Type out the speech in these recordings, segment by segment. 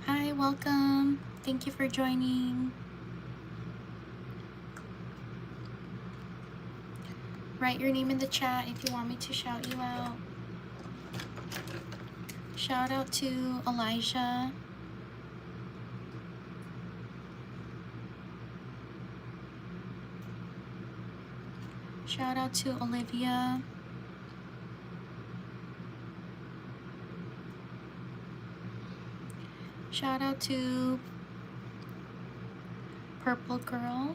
Hi, welcome. Thank you for joining. Write your name in the chat if you want me to shout you out. Shout out to Elijah. Shout out to Olivia. Shout out to Purple Girl.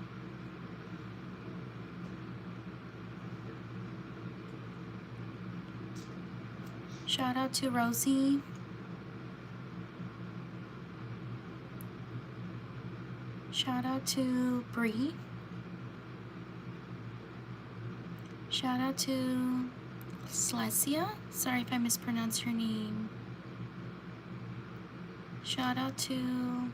Shout out to Rosie. Shout out to Bree. Shout out to Slesia. Sorry if I mispronounced her name. Shout out to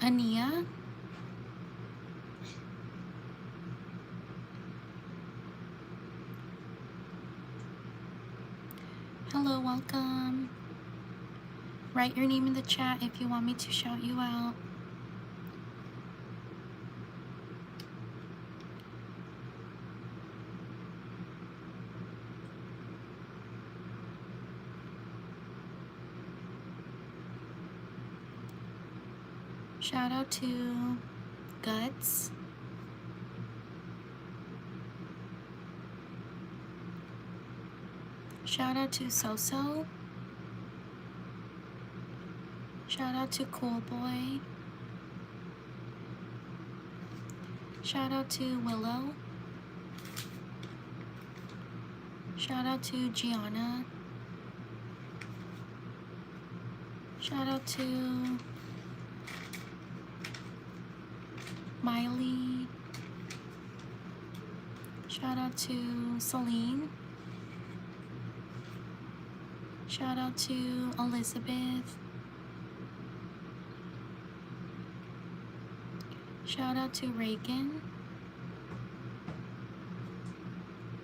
Ania. Hello, welcome. Write your name in the chat if you want me to shout you out. Shout out to Guts. Shout out to Soso. Shout out to Cool Boy. Shout out to Willow. Shout out to Gianna. Shout out to Miley. Shout out to Celine. Shout out to Elizabeth. Shout out to Reagan.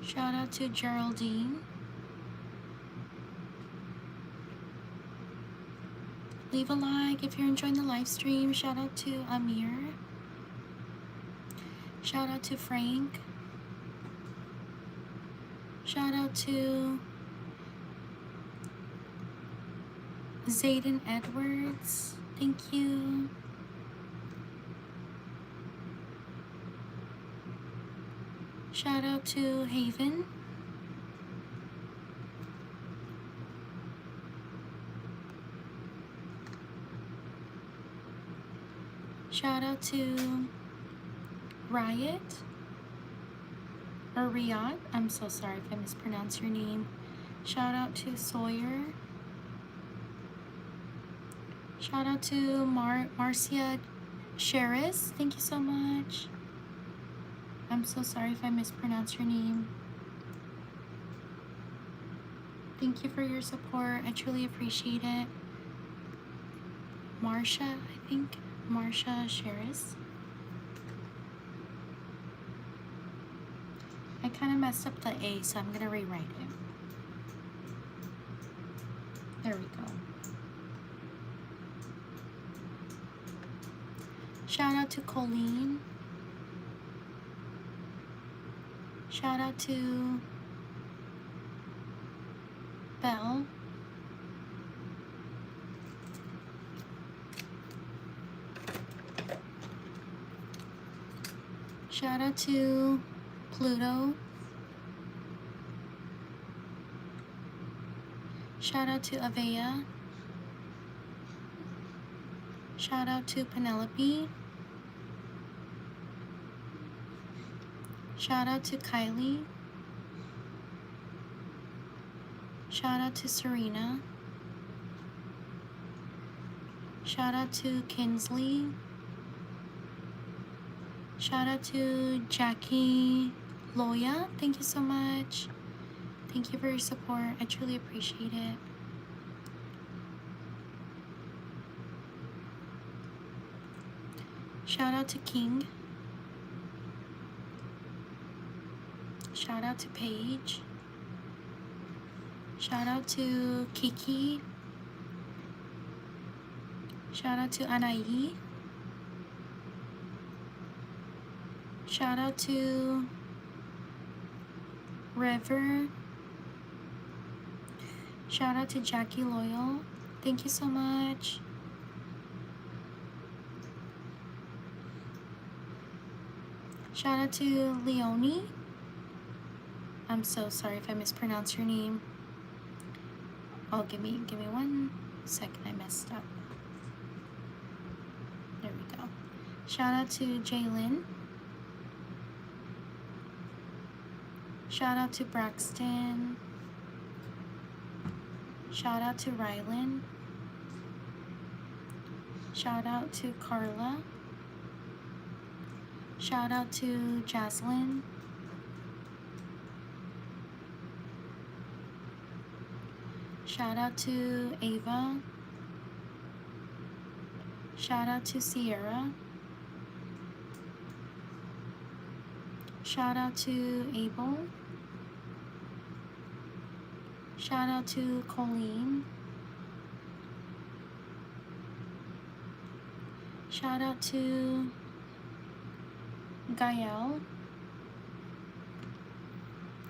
Shout out to Geraldine. Leave a like if you're enjoying the live stream. Shout out to Amir. Shout out to Frank. Shout out to Zayden Edwards. Thank you. Shout out to Haven. Shout out to Riot or Riyadh. I'm so sorry if I mispronounced your name. Shout out to Sawyer. Shout out to Marcia Sheris. Thank you so much. I'm so sorry if I mispronounced your name. Thank you for your support. I truly appreciate it. Marcia, I think. Marcia Sheris. I kind of messed up the A, so I'm going to rewrite it. There we go. Shout out to Colleen. Shout out to Belle. Shout out to Pluto. Shout out to Avea. Shout out to Penelope. Shout out to Kylie. Shout out to Serena. Shout out to Kinsley. Shout out to Jackie Loya. Thank you so much. Thank you for your support. I truly appreciate it. Shout out to King. Shout out to Paige. Shout out to Kiki. Shout out to Anaí. Shout out to River. Shout out to Jackie Loyal. Thank you so much. Shout out to Leonie. I'm so sorry if I mispronounce your name. Oh, give me 1 second. I messed up. There we go. Shout out to Jaylyn. Shout out to Braxton. Shout out to Rylan. Shout out to Carla. Shout out to Jaslyn. Shout out to Ava. Shout out to Sierra. Shout out to Abel. Shout out to Colleen. Shout out to Gael.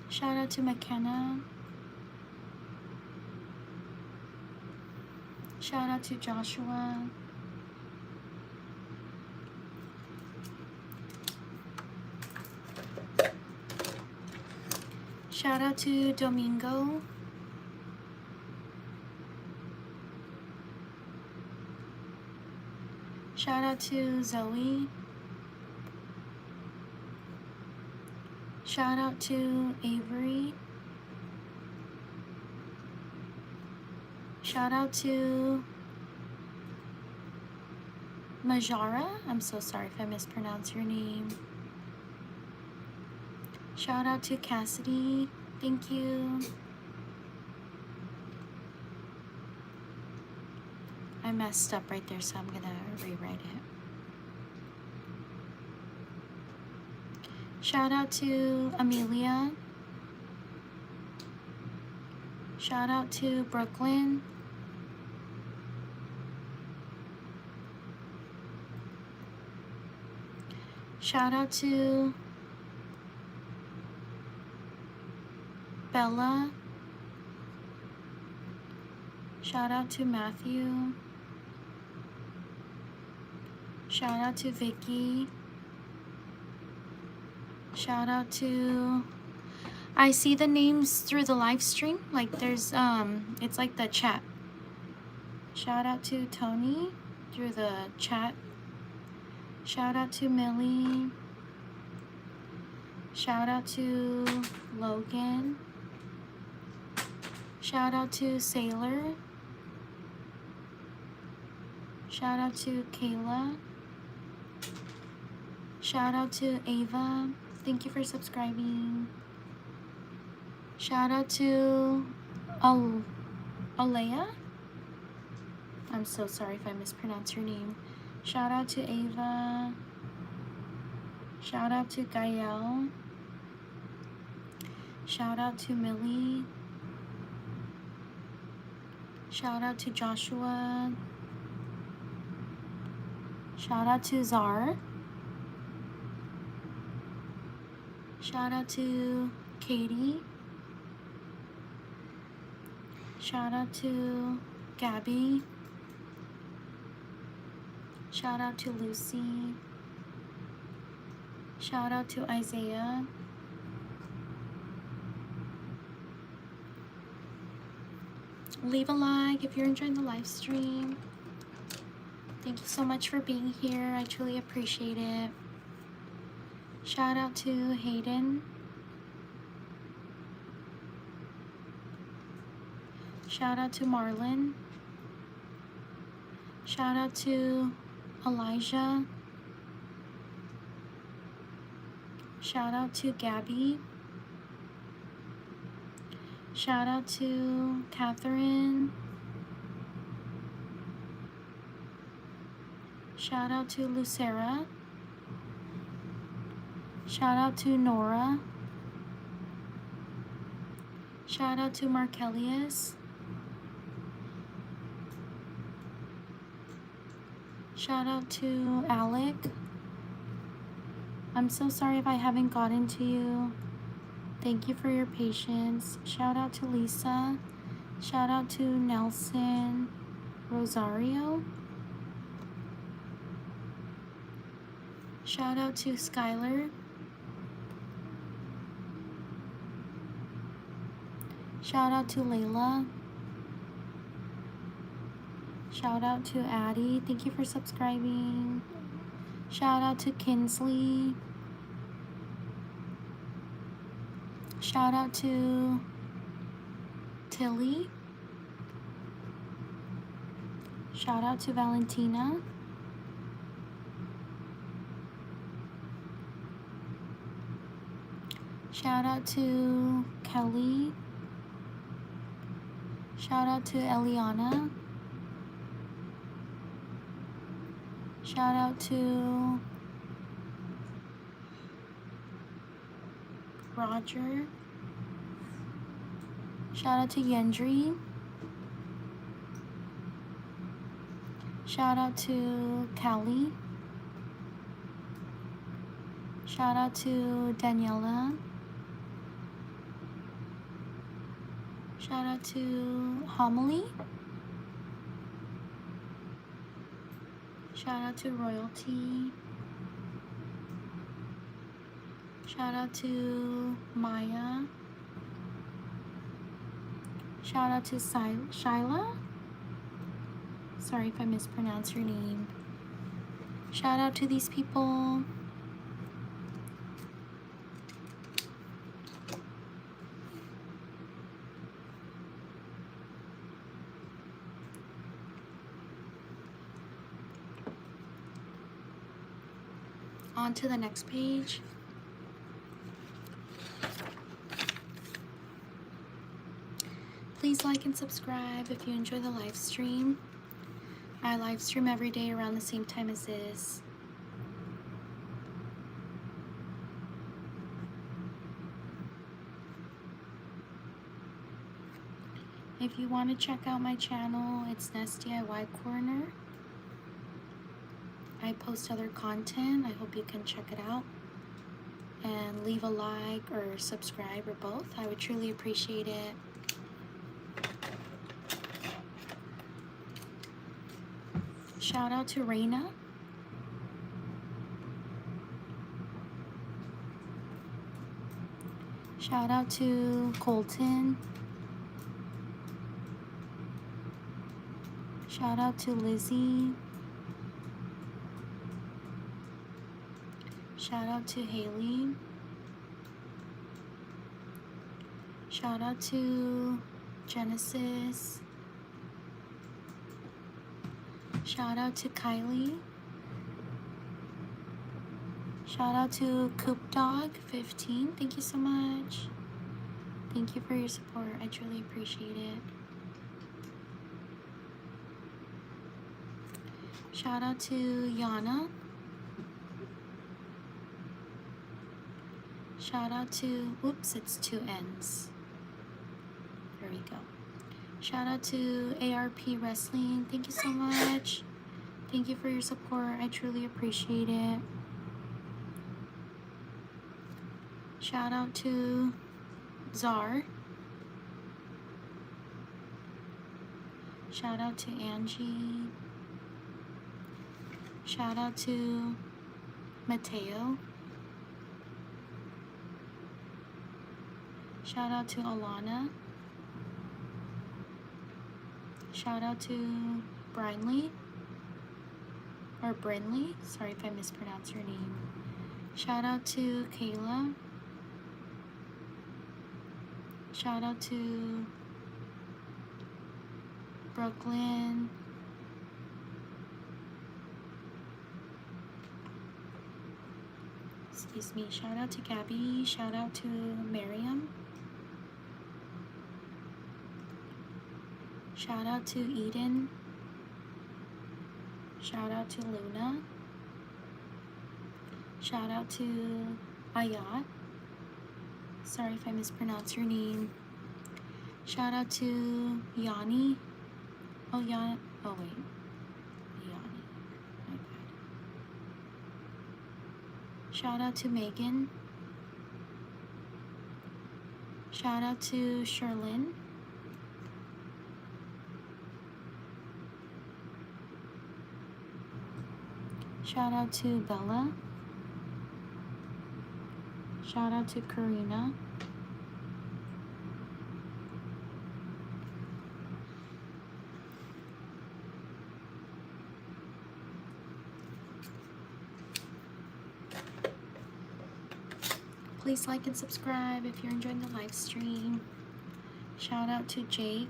Shout out to McKenna. Shout out to Joshua. Shout out to Domingo. Shout out to Zoe. Shout out to Avery. Shout out to Majara. I'm so sorry if I mispronounce your name. Shout out to Cassidy. Thank you. I messed up right there, so I'm gonna rewrite it. Shout out to Amelia. Shout out to Brooklyn. Shout out to Bella. Shout out to Matthew. Shout out to Vicky. Shout out to... I see the names through the live stream. Like there's, it's like the chat. Shout out to Tony through the chat. Shout out to Millie. Shout out to Logan. Shout out to Sailor. Shout out to Kayla. Shout out to Ava. Thank you for subscribing. Shout out to Alea. I'm so sorry if I mispronounce your name. Shout out to Ava. Shout out to Gael. Shout out to Millie. Shout out to Joshua. Shout out to Zar. Shout out to Katie. Shout out to Gabby. Shout out to Lucy. Shout out to Isaiah. Leave a like if you're enjoying the live stream. Thank you so much for being here. I truly appreciate it. Shout out to Hayden. Shout out to Marlon. Shout out to Elijah. Shout out to Gabby. Shout out to Catherine. Shout out to Lucera. Shout out to Nora. Shout out to Markellius. Shout out to Alec. I'm so sorry if I haven't gotten to you. Thank you for your patience. Shout out to Lisa. Shout out to Nelson Rosario. Shout out to Skylar. Shout out to Layla. Shout out to Addie. Thank you for subscribing. Shout out to Kinsley. Shout out to Tilly. Shout out to Valentina. Shout out to Kelly. Shout out to Eliana. Shout out to Roger. Shout out to Yendri. Shout out to Callie. Shout out to Daniela. Shout out to Homily. Shout out to Royalty. Shout out to Maya. Shout out to Shyla. Sorry if I mispronounce your name. Shout out to these people. On to the next page. Please like and subscribe if you enjoy the live stream. I live stream every day around the same time as this. If you want to check out my channel, it's Nest DIY Corner. I post other content. I hope you can check it out. And leave a like or subscribe or both. I would truly appreciate it. Shout out to Raina. Shout out to Colton. Shout out to Lizzie. Shout out to Haley. Shout out to Genesis. Shout out to Kylie. Shout out to Coop Dog 15. Thank you so much. Thank you for your support. I truly appreciate it. Shout out to Yana. Shout out to, oops, it's 2 N's. There we go. Shout out to ARP Wrestling. Thank you so much. Thank you for your support. I truly appreciate it. Shout out to Czar. Shout out to Angie. Shout out to Mateo. Shout out to Alana. Shout out to Brinley. Or Brinley. Sorry if I mispronounce your name. Shout out to Kayla. Shout out to Brooklyn. Excuse me. Shout out to Gabby. Shout out to Miriam. Shout out to Eden. Shout out to Luna. Shout out to Ayat. Sorry if I mispronounce your name. Shout out to Yanni. Oh, Yanni. Oh, wait. Yanni. My bad. Shout out to Megan. Shout out to Sherlyn. Shout out to Bella. Shout out to Karina. Please like and subscribe if you're enjoying the live stream. Shout out to Jake.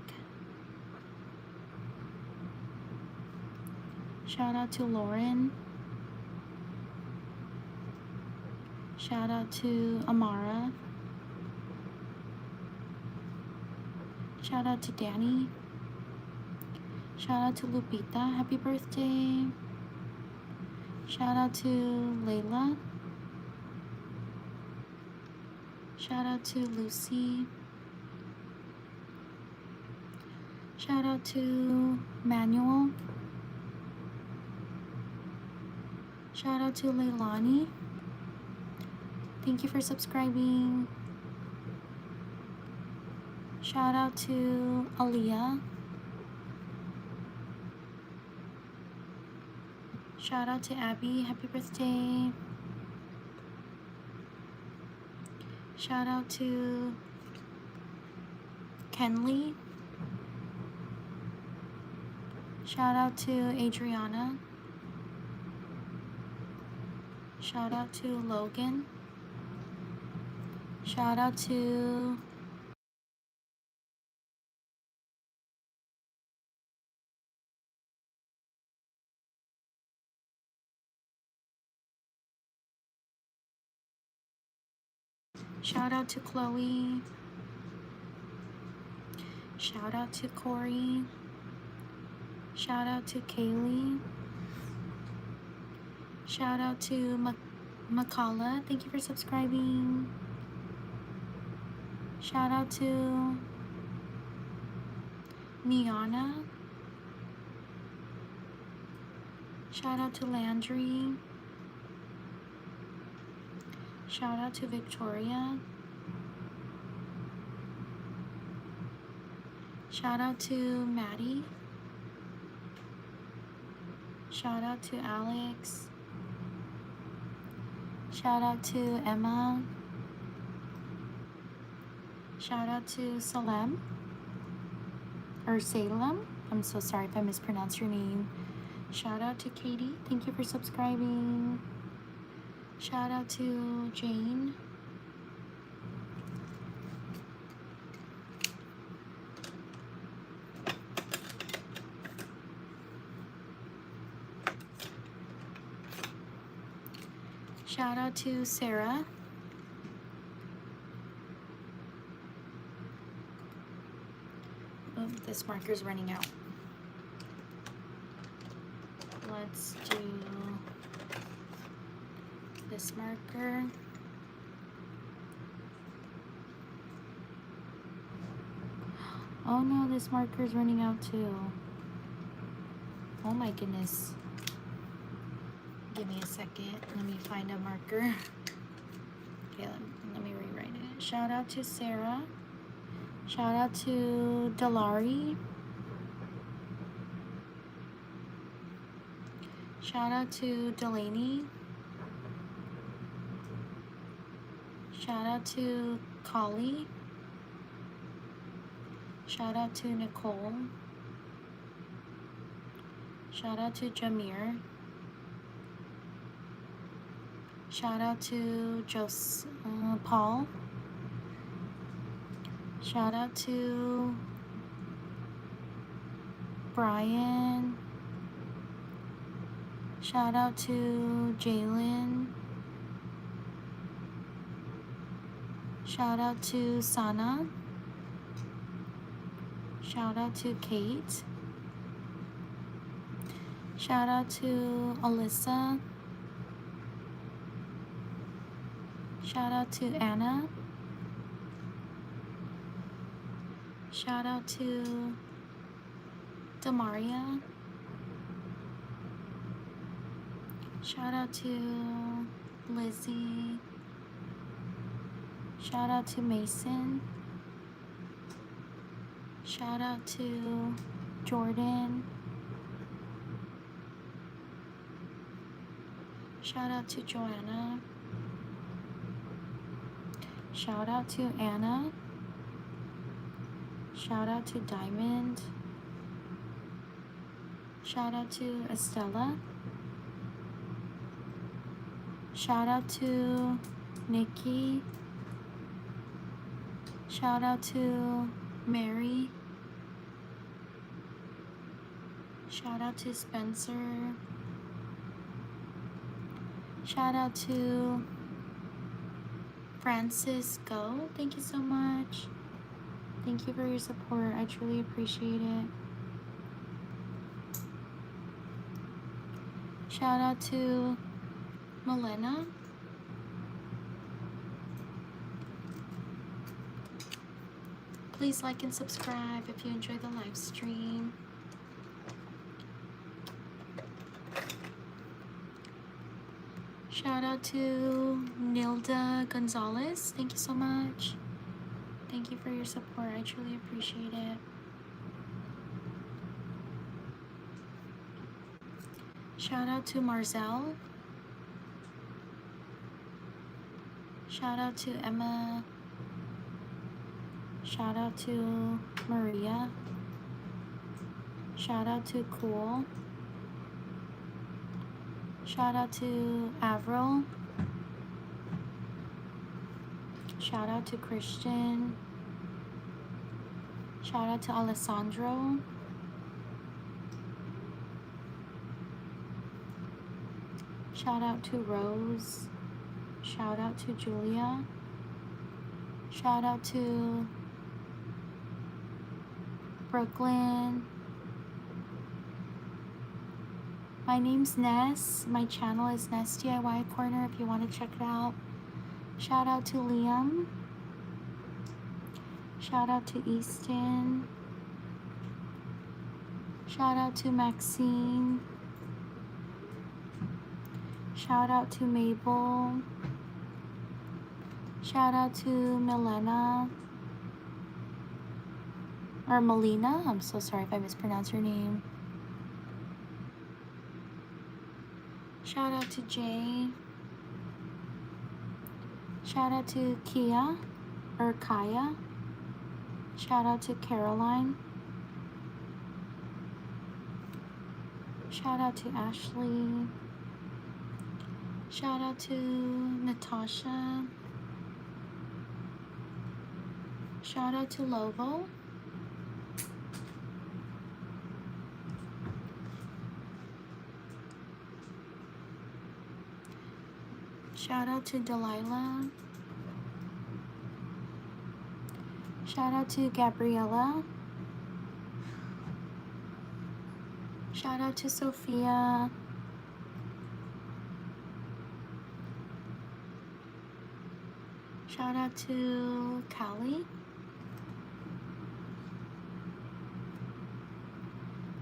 Shout out to Lauren. Shout out to Amara. Shout out to Danny. Shout out to Lupita. Happy birthday. Shout out to Layla. Shout out to Lucy. Shout out to Manuel. Shout out to Leilani. Thank you for subscribing. Shout out to Aaliyah. Shout out to Abby. Happy birthday. Shout out to Kenley. Shout out to Adriana. Shout out to Logan. Shout out to Chloe. Shout out to Corey. Shout out to Kaylee. Shout out to Makala. Thank you for subscribing. Shout out to Niana. Shout out to Landry. Shout out to Victoria. Shout out to Maddie. Shout out to Alex. Shout out to Emma. Shout out to Salem. Or Salem. I'm so sorry if I mispronounced your name. Shout out to Katie. Thank you for subscribing. Shout out to Jane. Shout out to Sarah. Oh, this marker's running out. Let's do this marker. Oh no, this marker's running out too. Oh my goodness. Give me a second. Let me find a marker. Okay, let me rewrite it. Shout out to Sarah. Shout out to Delari. Shout out to Delaney. Shout out to Collie. Shout out to Nicole. Shout out to Jamir. Shout out to Paul. Shout out to Brian. Shout out to Jalen. Shout out to Sana. Shout out to Kate. Shout out to Alyssa. Shout out to Anna. Shout out to Damaria. Shout out to Lizzie. Shout out to Mason. Shout out to Jordan. Shout out to Joanna. Shout out to Anna. Shout out to Diamond. Shout out to Estella. Shout out to Nikki. Shout out to Mary. Shout out to Spencer. Shout out to Francisco. Thank you so much. Thank you for your support. I truly appreciate it. Shout out to Melena. Please like and subscribe if you enjoy the live stream. Shout out to Nilda Gonzalez. Thank you so much. Thank you for your support. I truly appreciate it. Shout out to Marzel. Shout out to Emma. Shout out to Maria. Shout out to Cool. Shout out to Avril. Shout out to Christian. Shout out to Alessandro. Shout out to Rose. Shout out to Julia. Shout out to Brooklyn. My name's Ness. My channel is Ness DIY Corner if you want to check it out. Shout out to Liam. Shout out to Easton. Shout out to Maxine. Shout out to Mabel. Shout out to Milena. Or Melina. I'm so sorry if I mispronounced your name. Shout out to Jay. Shout out to Kia or Kaya. Shout out to Caroline. Shout out to Ashley. Shout out to Natasha. Shout out to Lovo. Shout out to Delilah. Shout out to Gabriella. Shout out to Sophia. Shout out to Callie.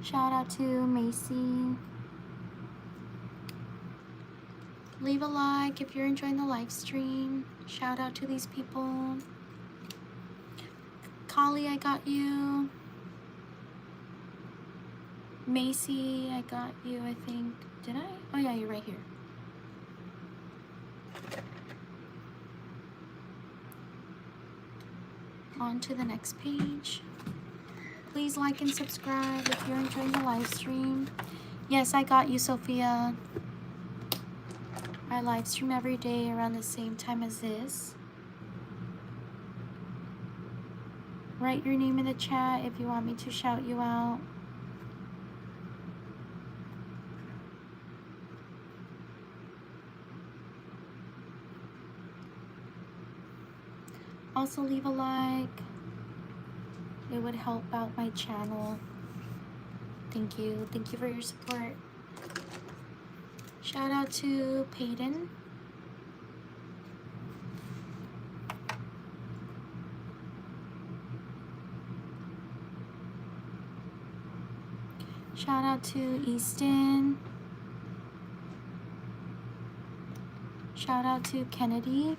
Shout out to Macy. Leave a like if you're enjoying the live stream. Shout out to these people. Kali, I got you. Macy, I got you, I think. Did I? Oh yeah, you're right here. On to the next page. Please like and subscribe if you're enjoying the live stream. Yes, I got you, Sophia. I live stream every day around the same time as this. Write your name in the chat if you want me to shout you out. Also leave a like. It would help out my channel. Thank you. Thank you for your support. Shout out to Peyton. Shout out to Easton. Shout out to Kennedy.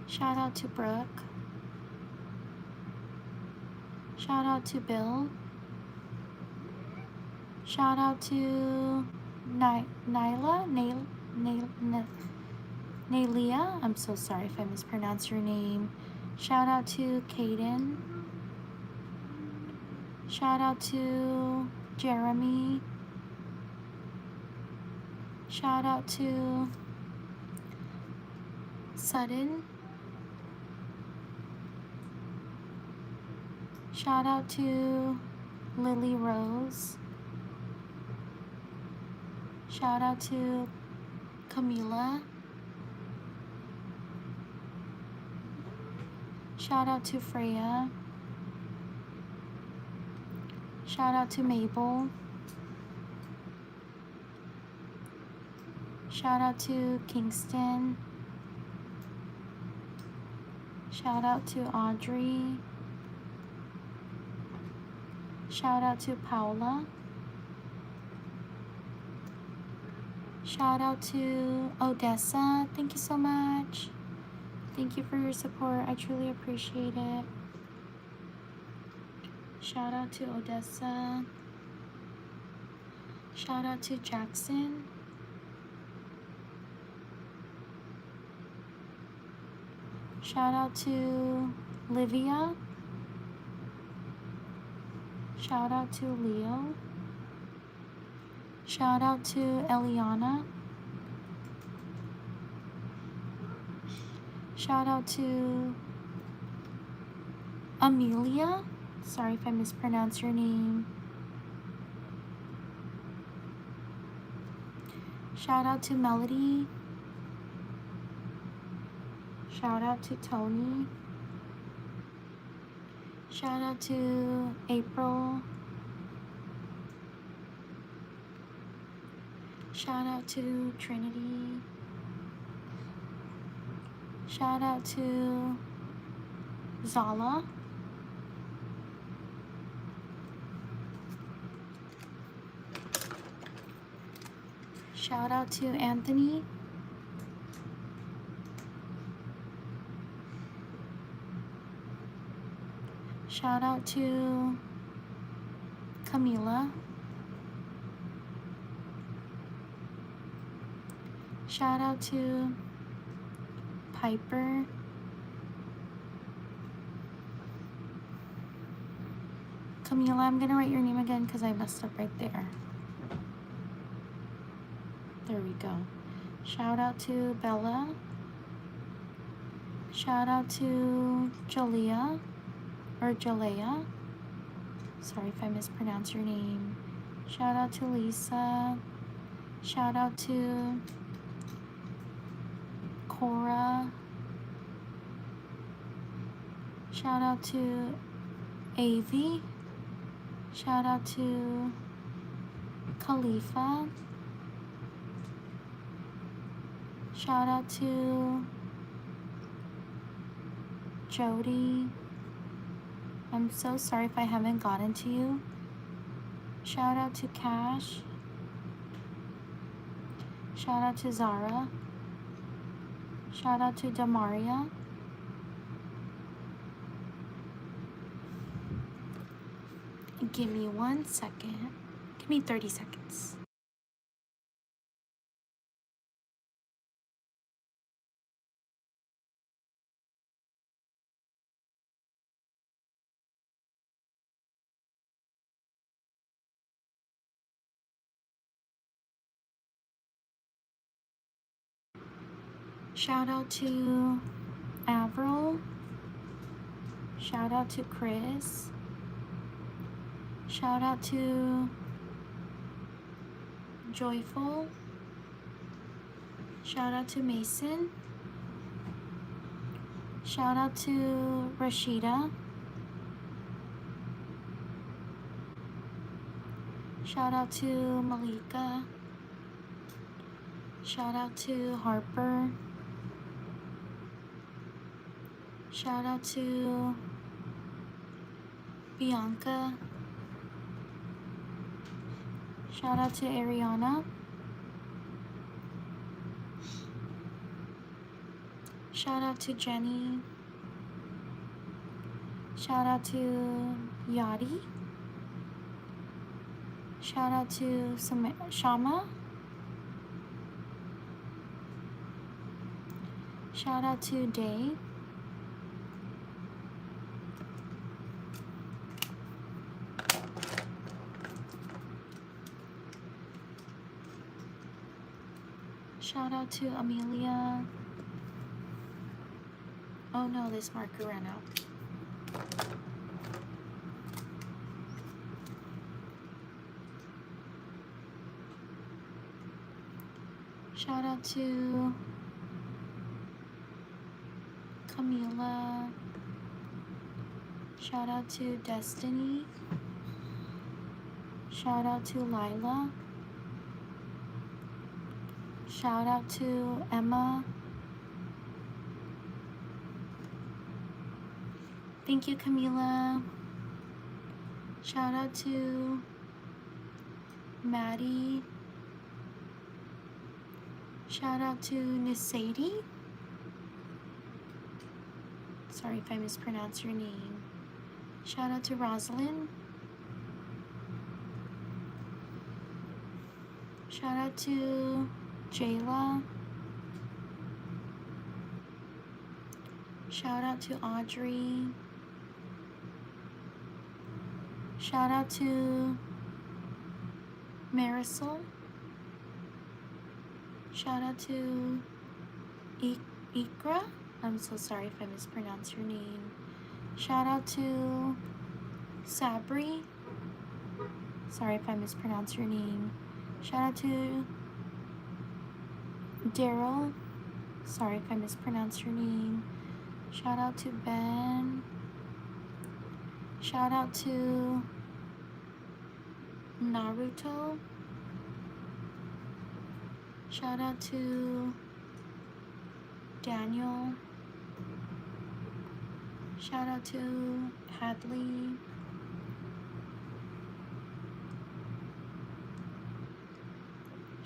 Shout out to Brooke. Shout out to Bill. Shout out to Nyla. Nalia. I'm so sorry if I mispronounce your name. Shout out to Kaden. Shout out to Jeremy. Shout out to Sutton. Shout out to Lily Rose. Shout out to Camila. Shout out to Freya. Shout out to Mabel. Shout out to Kingston. Shout out to Audrey. Shout out to Paula. Shout out to Odessa. Thank you so much. Thank you for your support. I truly appreciate it. Shout out to Odessa. Shout out to Jackson. Shout out to Livia. Shout out to Leo. Shout out to Eliana. Shout out to Amelia. Sorry if I mispronounce your name. Shout out to Melody. Shout out to Tony. Shout out to April. Shout out to Trinity. Shout out to Zala. Shout out to Anthony. Shout out to Camila. Shout out to Piper. Camila, I'm gonna write your name again because I messed up right there. There we go. Shout out to Bella. Shout out to Jalea or Jalea. Sorry if I mispronounce your name. Shout out to Lisa. Shout out to Cora. Shout out to Avi. Shout out to Khalifa. Shout out to Jody. I'm so sorry if I haven't gotten to you. Shout out to Cash. Shout out to Zara. Shout out to Damaria. Give me 1 second. Give me 30 seconds. Shout out to Avril. Shout out to Chris. Shout out to Joyful. Shout out to Mason. Shout out to Rashida. Shout out to Malika. Shout out to Harper. Shout out to Bianca. Shout out to Ariana. Shout out to Jenny. Shout out to Yadi. Shout out to Shama. Shout out to Day. Shout out to Amelia. Oh no, this marker ran out. Shout out to Camila. Shout out to Destiny. Shout out to Lila. Shout out to Emma. Thank you, Camila. Shout out to Maddie. Shout out to Nisadi. Sorry if I mispronounce your name. Shout out to Rosalind. Shout out to Jayla. Shout out to Audrey. Shout out to Marisol. Shout out to Ikra. I'm so sorry if I mispronounce your name. Shout out to Sabri. Sorry if I mispronounce your name. Shout out to Daryl. Sorry if I mispronounce your name. Shout out to Ben. Shout out to Naruto. Shout out to Daniel. Shout out to Hadley.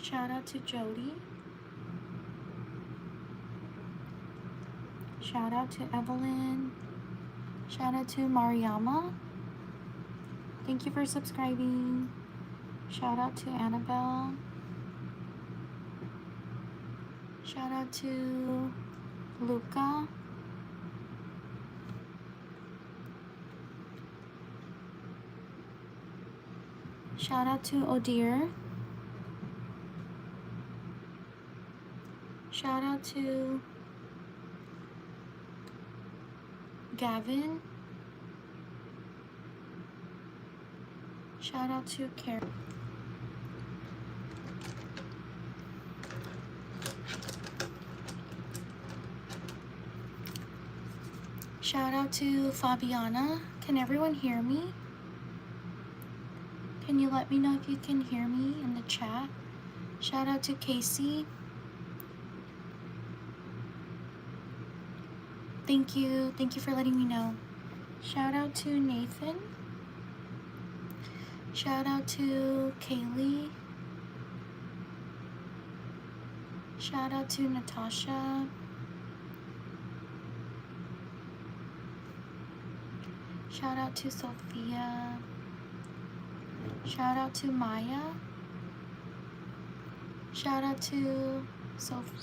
Shout out to Jody. Shout out to Evelyn. Shout out to Mariama. Thank you for subscribing. Shout out to Annabelle. Shout out to Luca. Shout out to Odir. Shout out to Gavin. Shout out to Karen. Shout out to Fabiana. Can everyone hear me? Can you let me know if you can hear me in the chat? Shout out to Casey. Thank you. Thank you for letting me know. Shout out to Nathan. Shout out to Kaylee. Shout out to Natasha. Shout out to Sophia. Shout out to Maya. Shout out to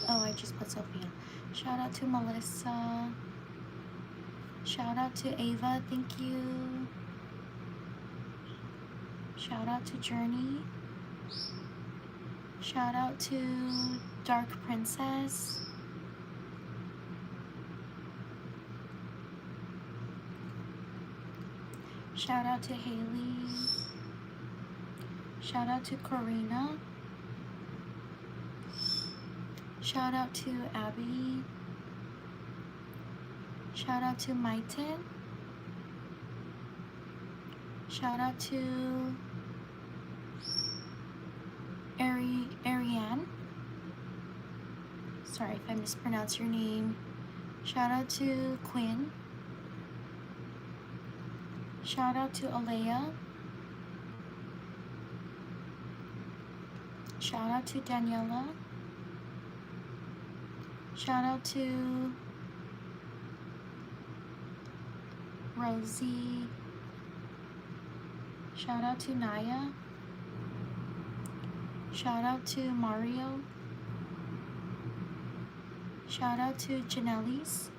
I just put Sophia. Shout out to Melissa. Shout out to Ava, thank you. Shout out to Journey. Shout out to Dark Princess. Shout out to Haley. Shout out to Karina. Shout out to Abby. Shout out to Maiten. Shout out to Ariane. Sorry if I mispronounce your name. Shout out to Quinn. Shout out to Alea. Shout out to Daniela. Shout out to Rosie. Shout out to Naya. Shout out to Mario. Shout out to Janelle's.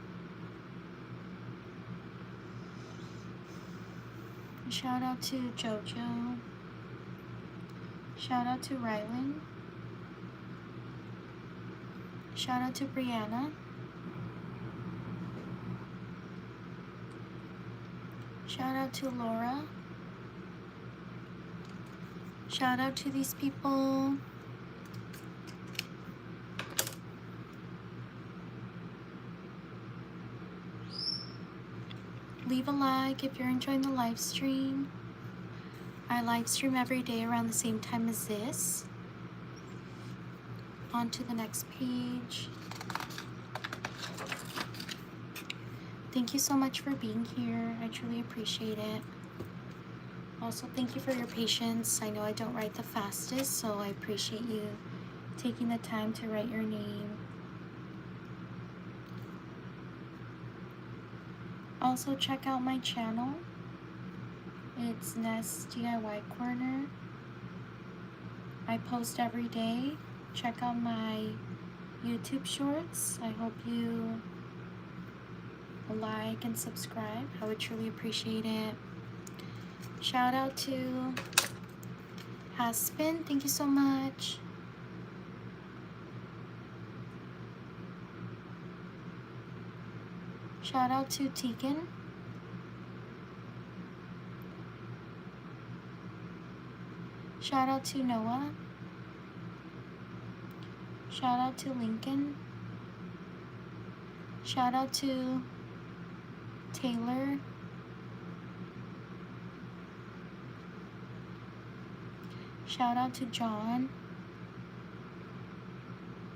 Shout out to Jojo. Shout out to Rylan. Shout out to Brianna. Shout out to Laura. Shout out to these people. Leave a like if you're enjoying the live stream. I live stream every day around the same time as this. On to the next page. Thank you so much for being here. I truly appreciate it. Also, thank you for your patience. I know I don't write the fastest, so I appreciate you taking the time to write your name. Also, check out my channel. It's Nest DIY Corner. I post every day. Check out my YouTube shorts. I hope you like and subscribe. I would truly appreciate it. Shout out to Haspin. Thank you so much. Shout out to Tegan. Shout out to Noah. Shout out to Lincoln. Shout out to Taylor. Shout out to John.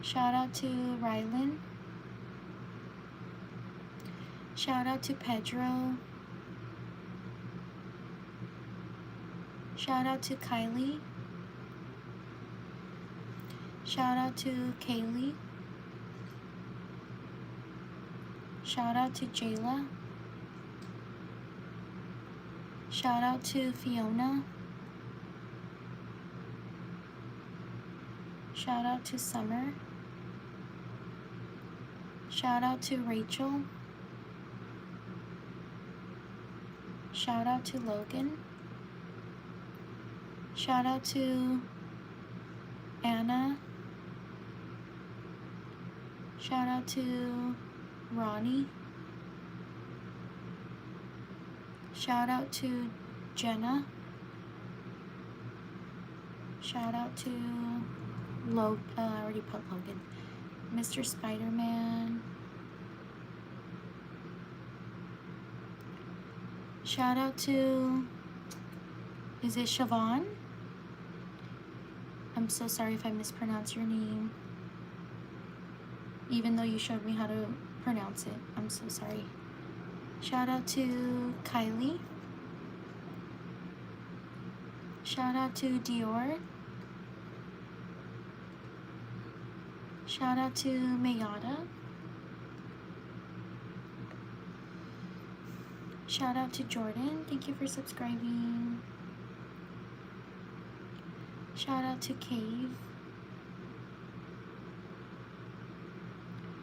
Shout out to Rylan. Shout out to Pedro. Shout out to Kylie. Shout out to Kaylee. Shout out to Jayla. Shout out to Fiona. Shout out to Summer. Shout out to Rachel. Shout out to Logan. Shout out to Anna. Shout out to Ronnie. Shout out to Jenna. Shout out to I already put Logan. Mr. Spider-Man. Shout out to, is it Siobhan? I'm so sorry if I mispronounce your name. Even though you showed me how to pronounce it. I'm so sorry. Shout out to Kylie. Shout out to Dior. Shout out to Mayada. Shout out to Jordan. Thank you for subscribing. Shout out to Cave.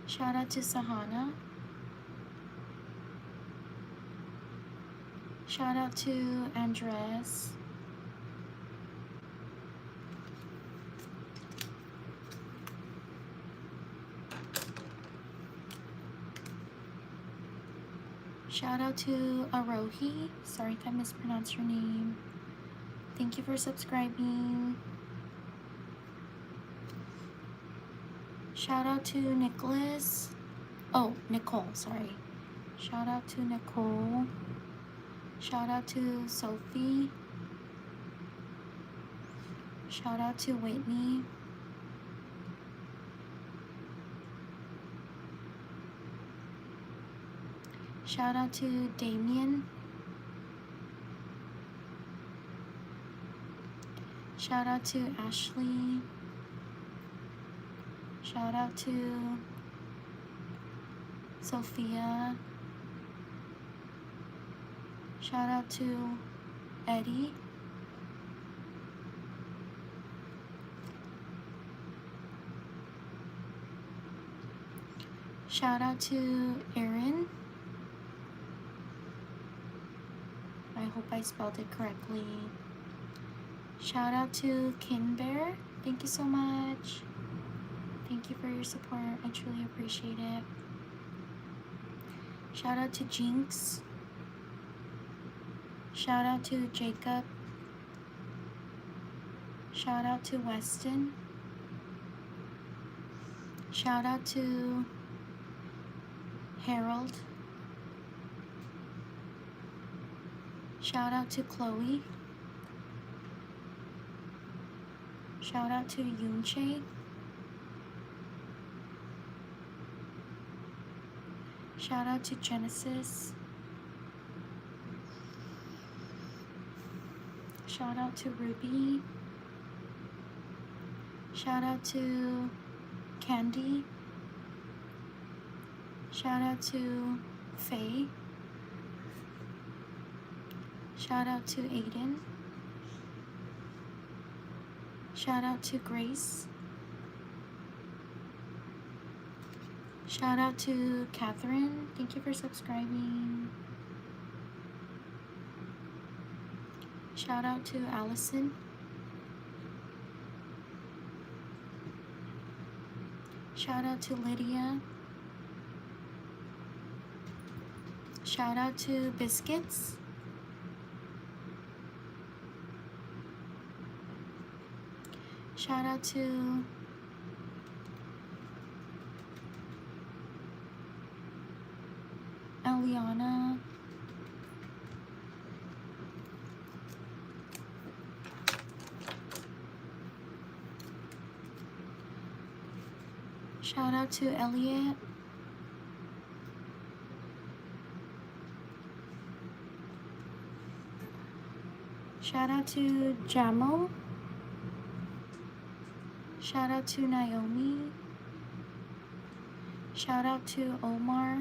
Shout out to Sahana. Shout out to Andres. Shout out to Arohi. Sorry if I mispronounced your name. Thank you for subscribing. Shout out to Nicholas. Oh, Nicole, sorry. Shout out to Nicole. Shout out to Sophie. Shout out to Whitney. Shout out to Damien. Shout out to Ashley. Shout out to Sophia. Shout out to Eddie. Shout out to Erin. I hope I spelled it correctly. Shout out to Kin Bear. Thank you so much. Thank you for your support. I truly appreciate it. Shout out to Jinx. Shout out to Jacob. Shout out to Weston. Shout out to Harold. Shout out to Chloe. Shout out to Yunche. Shout out to Genesis. Shout out to Ruby. Shout out to Candy. Shout out to Faye. Shout out to Aiden. Shout out to Grace. Shout out to Catherine. Thank you for subscribing. Shout out to Allison. Shout out to Lydia. Shout out to Biscuits. Shout out to Eliana. Shout out to Elliot. Shout out to Jamo. Shout out to Naomi. Shout out to Omar.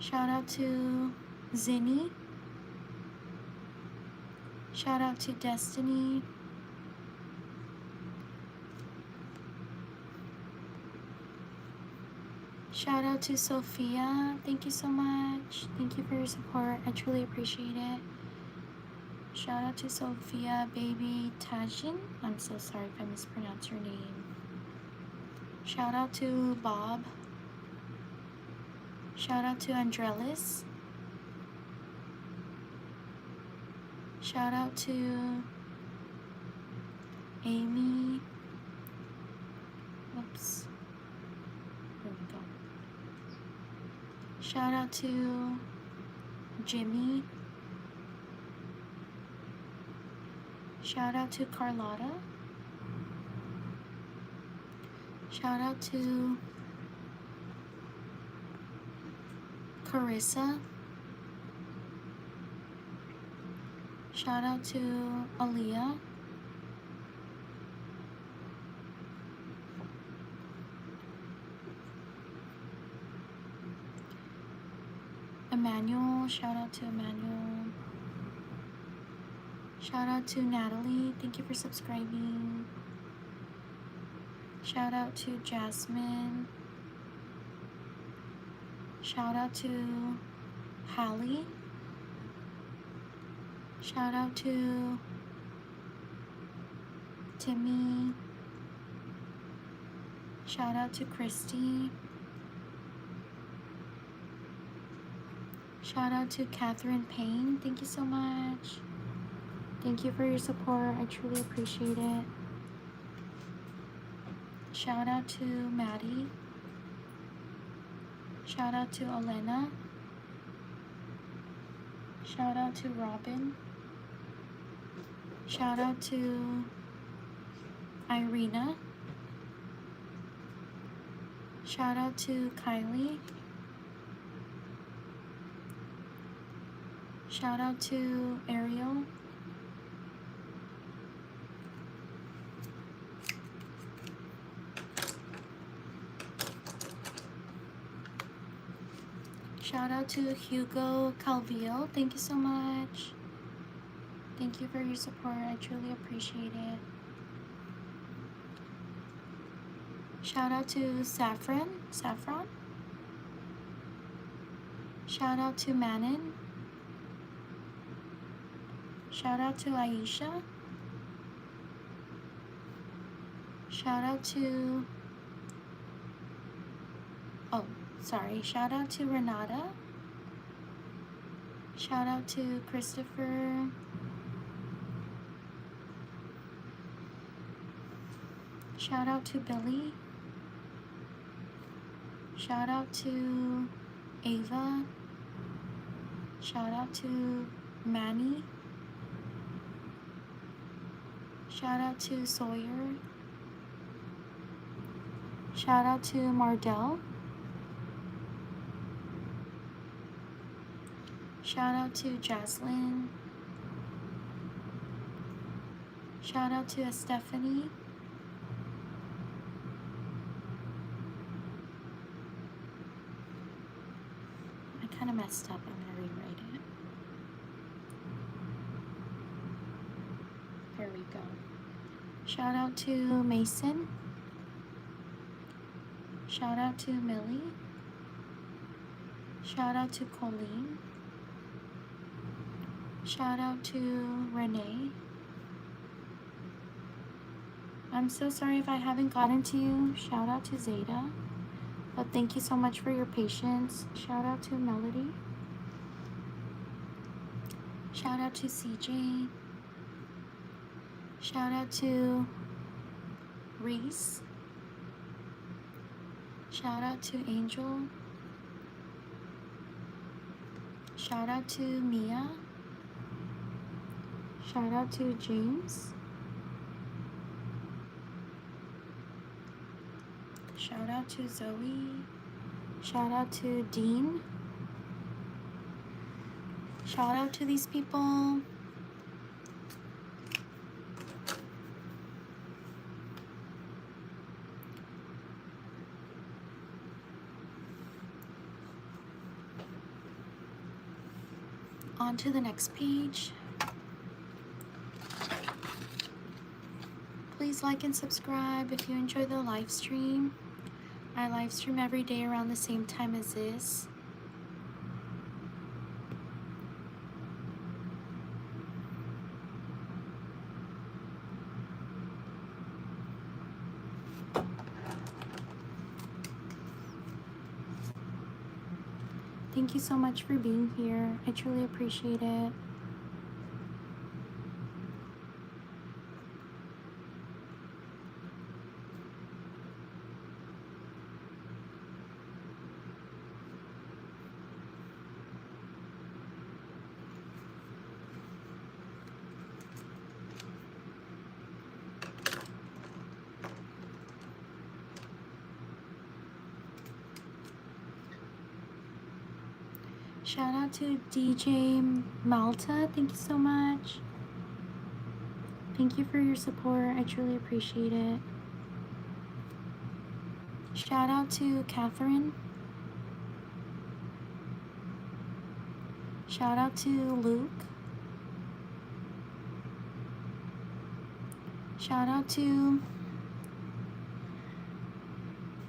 Shout out to Zinni. Shout out to Destiny. Shout out to Sophia. Thank you so much. Thank you for your support. I truly appreciate it. Shout out to Sophia Baby Tajin. I'm so sorry if I mispronounced your name. Shout out to Bob. Shout out to Andrelis. Shout out to Amy. Oops. There we go. Shout out to Jimmy. Shout out to Carlotta. Shout out to Carissa. Shout out to Aaliyah. Emmanuel. Shout out to Emmanuel. Shout out to Natalie. Thank you for subscribing. Shout out to Jasmine. Shout out to Hallie. Shout out to Timmy. Shout out to Christy. Shout out to Catherine Payne. Thank you so much. Thank you for your support. I truly appreciate it. Shout out to Maddie. Shout out to Elena. Shout out to Robin. Shout out to Irina. Shout out to Kylie. Shout out to Ariel. Shout out to Hugo Calvillo. Thank you so much. Thank you for your support. I truly appreciate it. Shout out to Saffron. Shout out to Manon. Shout out to Aisha. Shout out to, shout out to Renata. Shout out to Christopher. Shout out to Billy. Shout out to Ava. Shout out to Manny. Shout out to Sawyer. Shout out to Mardell. Shout out to Jaslyn. Shout out to Stephanie. I kind of messed up. I'm going to rewrite it. There we go. Shout out to Mason. Shout out to Millie. Shout out to Colleen. Shout out to Renee. I'm so sorry if I haven't gotten to you. Shout out to Zeta. But thank you so much for your patience. Shout out to Melody. Shout out to CJ. Shout out to Reese. Shout out to Angel. Shout out to Mia. Shout out to James. Shout out to Zoe. Shout out to Dean. Shout out to these people. On to the next page. Please like and subscribe if you enjoy the live stream. I live stream every day around the same time as this. Thank you so much for being here. I truly appreciate it. Shout out to DJ Malta. Thank you so much. Thank you for your support. I truly appreciate it. Shout out to Catherine. Shout out to Luke. Shout out to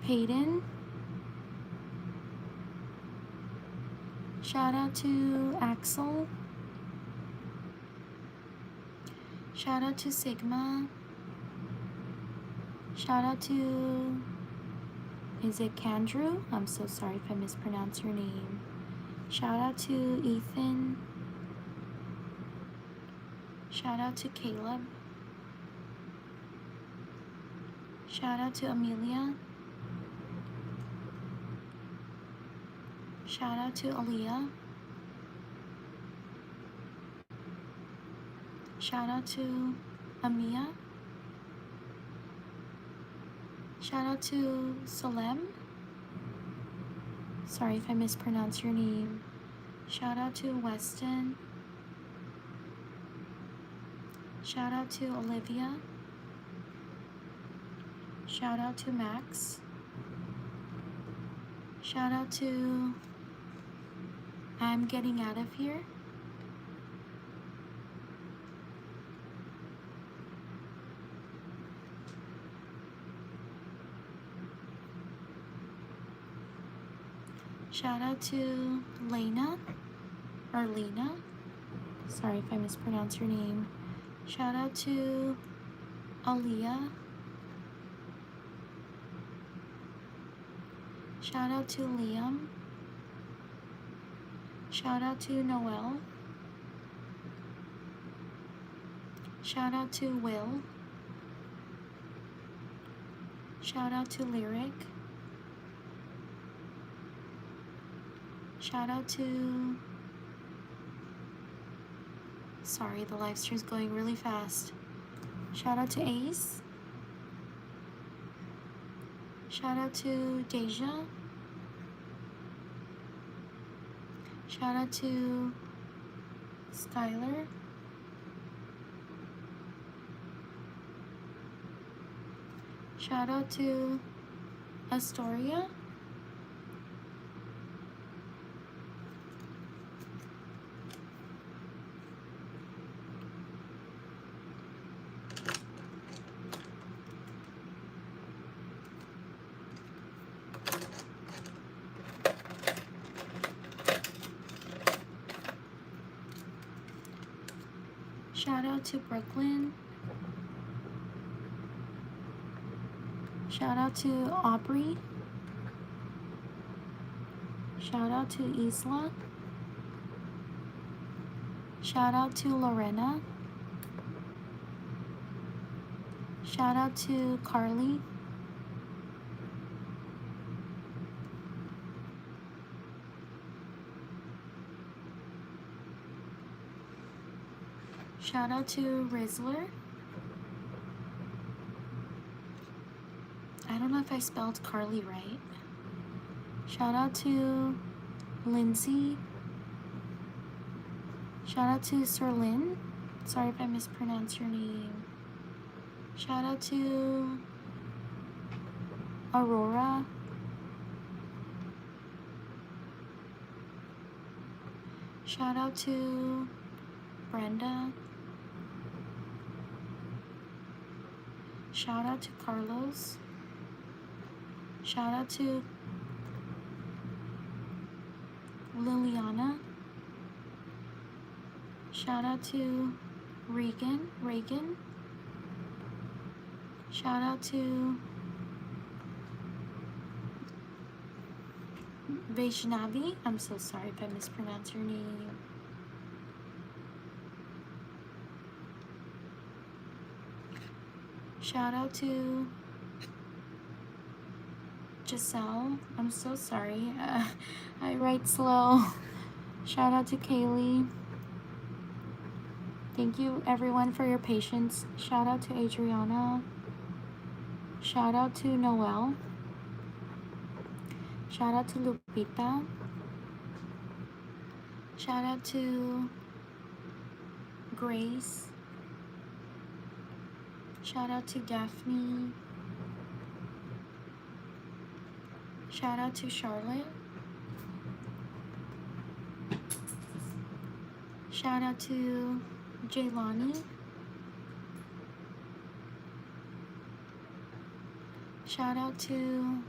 Peyton. Shout out to Axel. Shout out to Sigma. Shout out to, is it Candrew? I'm so sorry if I mispronounce your name. Shout out to Ethan. Shout out to Caleb. Shout out to Amelia. Shout out to Aaliyah. Shout out to Amia. Shout out to Salem. Sorry if I mispronounce your name. Shout out to Weston. Shout out to Olivia. Shout out to Max. Shout out to I'm Getting Out of Here. Shout out to Lena, or Lena. Sorry if I mispronounce your name. Shout out to Aaliyah. Shout out to Liam. Shout out to Noel. Shout out to Will. Shout out to Lyric. Shout out to... Sorry, the live stream's going really fast. Shout out to Ace. Shout out to Deja. Shout out to Skylar. Shout out to Astoria. Shout out to Brooklyn. Shout out to Aubrey. Shout out to Isla. Shout out to Lorena. Shout out to Carly. Shout out to Rizzler. I don't know if I spelled Carly right. Shout out to Lindsay. Shout out to Serlin. Sorry if I mispronounced your name. Shout out to Aurora. Shout out to Brenda. Shout out to Carlos. Shout out to Liliana. Shout out to Regan. Shout out to Vaishnavi. I'm so sorry if I mispronounced your name. Shout out to Giselle. I'm so sorry. I write slow. Shout out to Kaylee. Thank you everyone for your patience. Shout out to Adriana. Shout out to Noel. Shout out to Lupita. Shout out to Grace. Shout out to Daphne. Shout out to Charlotte. Shout out to Jaylani. Shout out to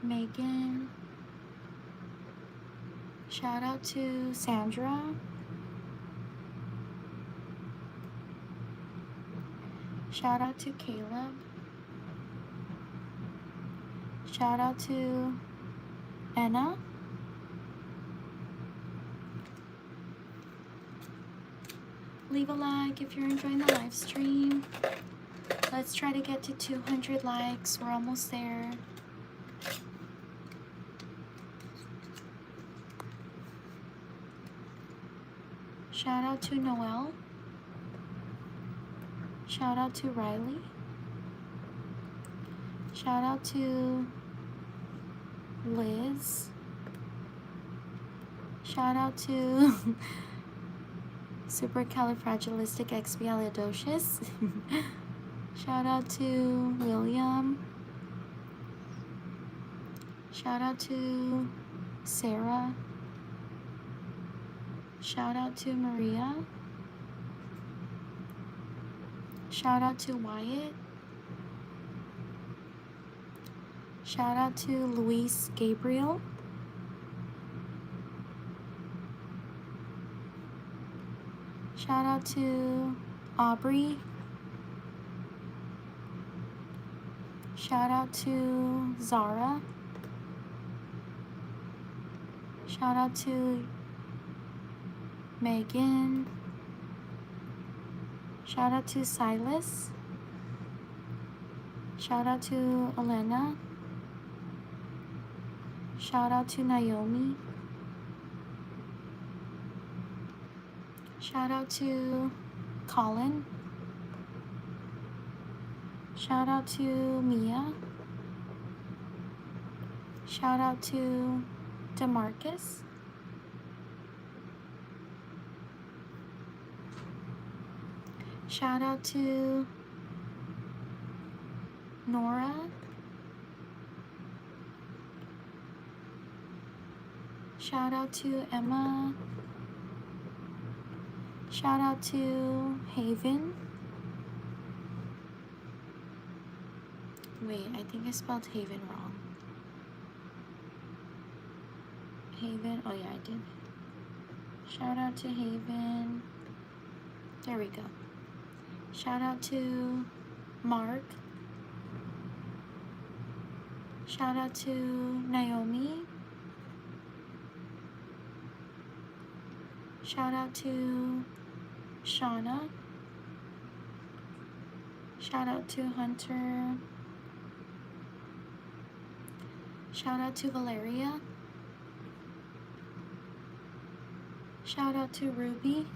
Megan. Shout out to Sandra. Shout out to Caleb. Shout out to Anna. Leave a like if you're enjoying the live stream. Let's try to get to 200 likes. We're almost there. Shout out to Noel. Shout out to Riley. Shout out to Liz. Shout out to Supercalifragilisticexpialidocious. Shout out to William. Shout out to Sarah. Shout out to Maria. Shout out to Wyatt. Shout out to Luis Gabriel. Shout out to Aubrey. Shout out to Zara. Shout out to Megan. Shout out to Silas. Shout out to Elena. Shout out to Naomi. Shout out to Colin. Shout out to Mia. Shout out to DeMarcus. Shout out to Nora. Shout out to Emma. Shout out to Haven. Wait, I think I spelled Haven wrong. Haven, oh yeah, I did. Shout out to Haven. There we go. Shout out to Mark. Shout out to Naomi. Shout out to Shauna. Shout out to Hunter. Shout out to Valeria. Shout out to Ruby.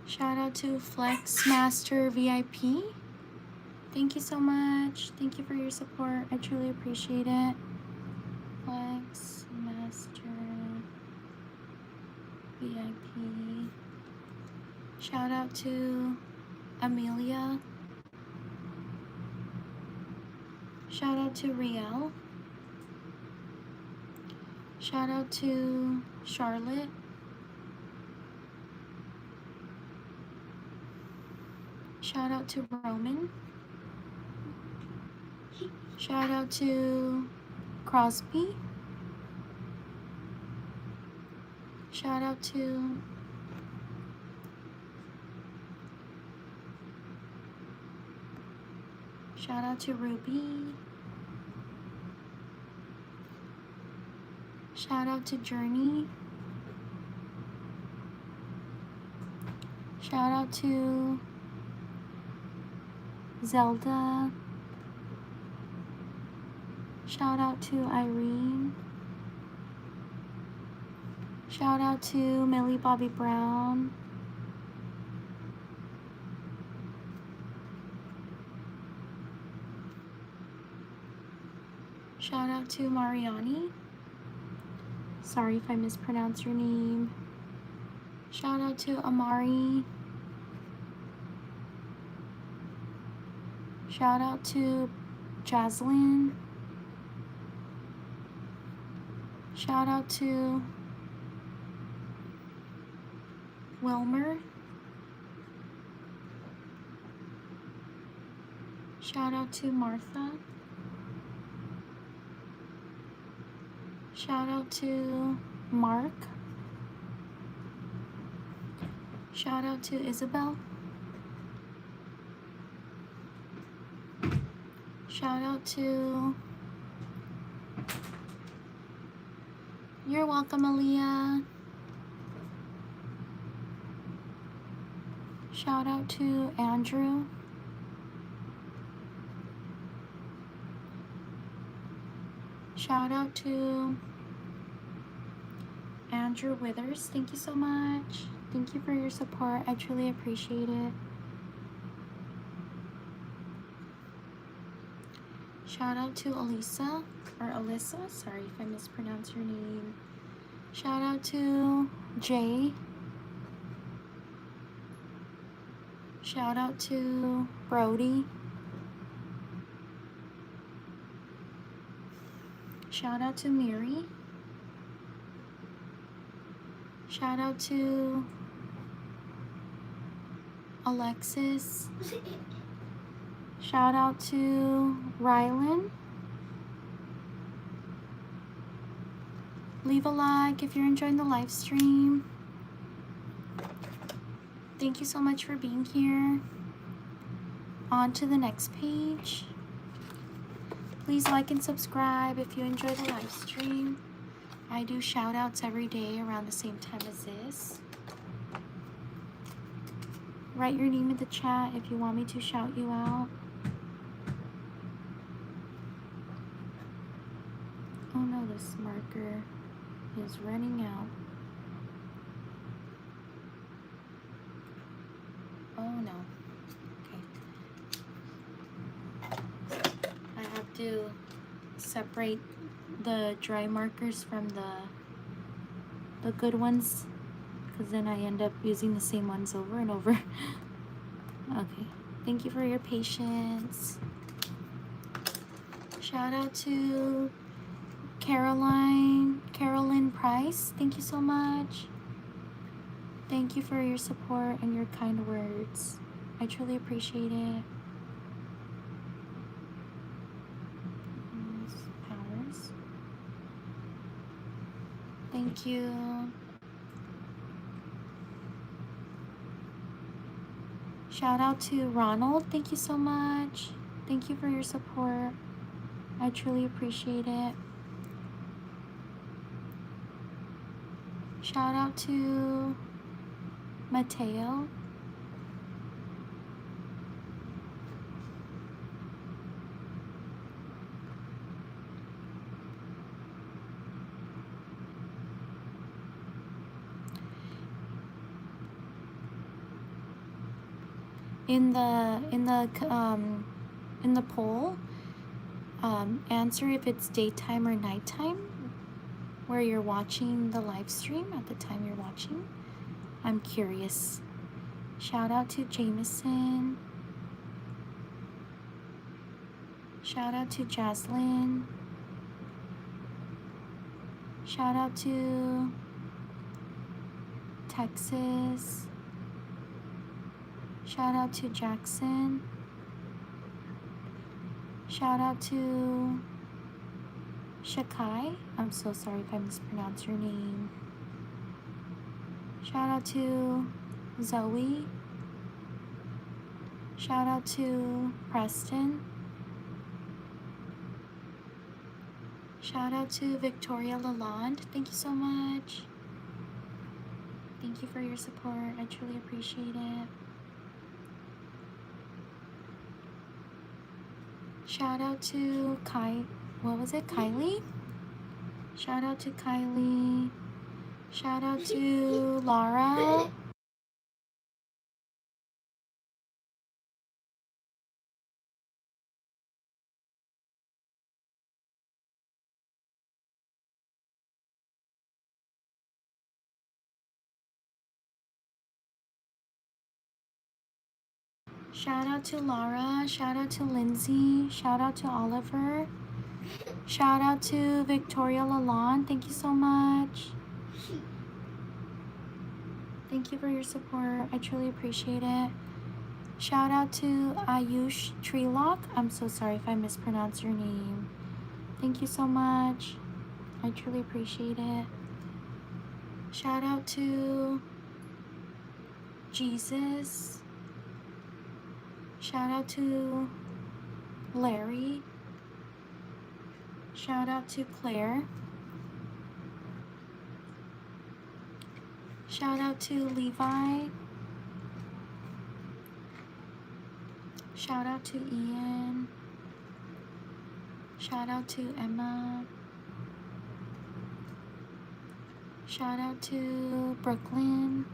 Shout out to Flexmaster VIP. Thank you so much. Thank you for your support. I truly appreciate it. Flexmaster VIP. Shout out to Amelia. Shout out to Riel. Shout out to Charlotte. Shout out to Roman. Shout out to Crosby. Shout out to Ruby. Shout out to Journey. Shout out to Zelda. Shout out to Irene. Shout out to Millie Bobby Brown. Shout out to Mariani. Sorry if I mispronounce your name. Shout out to Amari. Shout out to Jaslyn. Shout out to Wilmer. Shout out to Martha. Shout out to Mark. Shout out to Isabel. Shout out to... You're welcome, Aaliyah. Shout out to Andrew. Shout out to Andrew Withers, thank you so much. Thank you for your support. I truly appreciate it. Shout out to Alyssa, or Alyssa, sorry if I mispronounce your name. Shout out to Jay. Shout out to Brody. Shout out to Miri. Shout out to Alexis. Shout out to Rylan. Leave a like if you're enjoying the live stream. Thank you so much for being here. On to the next page. Please like and subscribe if you enjoy the live stream. I do shout outs every day around the same time as this. Write your name in the chat if you want me to shout you out. Oh no, this marker is running out. Oh no. Okay. I have to separate the dry markers from the good ones, because then I end up using the same ones over and over. Okay. Thank you for your patience. Shout out to Carolyn Price. Thank you so much. Thank you for your support and your kind words. I truly appreciate it. Powers. Thank you. Shout out to Ronald. Thank you so much. Thank you for your support. I truly appreciate it. Shout out to Mateo. In the poll, answer if it's daytime or nighttime where you're watching the live stream at the time you're watching. I'm curious. Shout out to Jameson. Shout out to Jaslyn. Shout out to Texas. Shout out to Jackson. Shout out to Shakai. I'm so sorry if I mispronounce your name. Shout out to Zoe. Shout out to Preston. Shout out to Victoria Lalonde. Thank you so much. Thank you for your support. I truly appreciate it. Shout out to Kylie? Shout out to Kylie. Shout out to Laura. Shout out to Laura. Shout out to Lindsay. Shout out to Oliver. Shout out to Victoria Lalonde. Thank you so much. Thank you for your support. I truly appreciate it. Shout out to Ayush Treelock. I'm so sorry if I mispronounce your name. Thank you so much. I truly appreciate it. Shout out to Jesus. Shout out to Larry. Shout out to Claire. Shout out to Levi. Shout out to Ian. Shout out to Emma. Shout out to Brooklyn.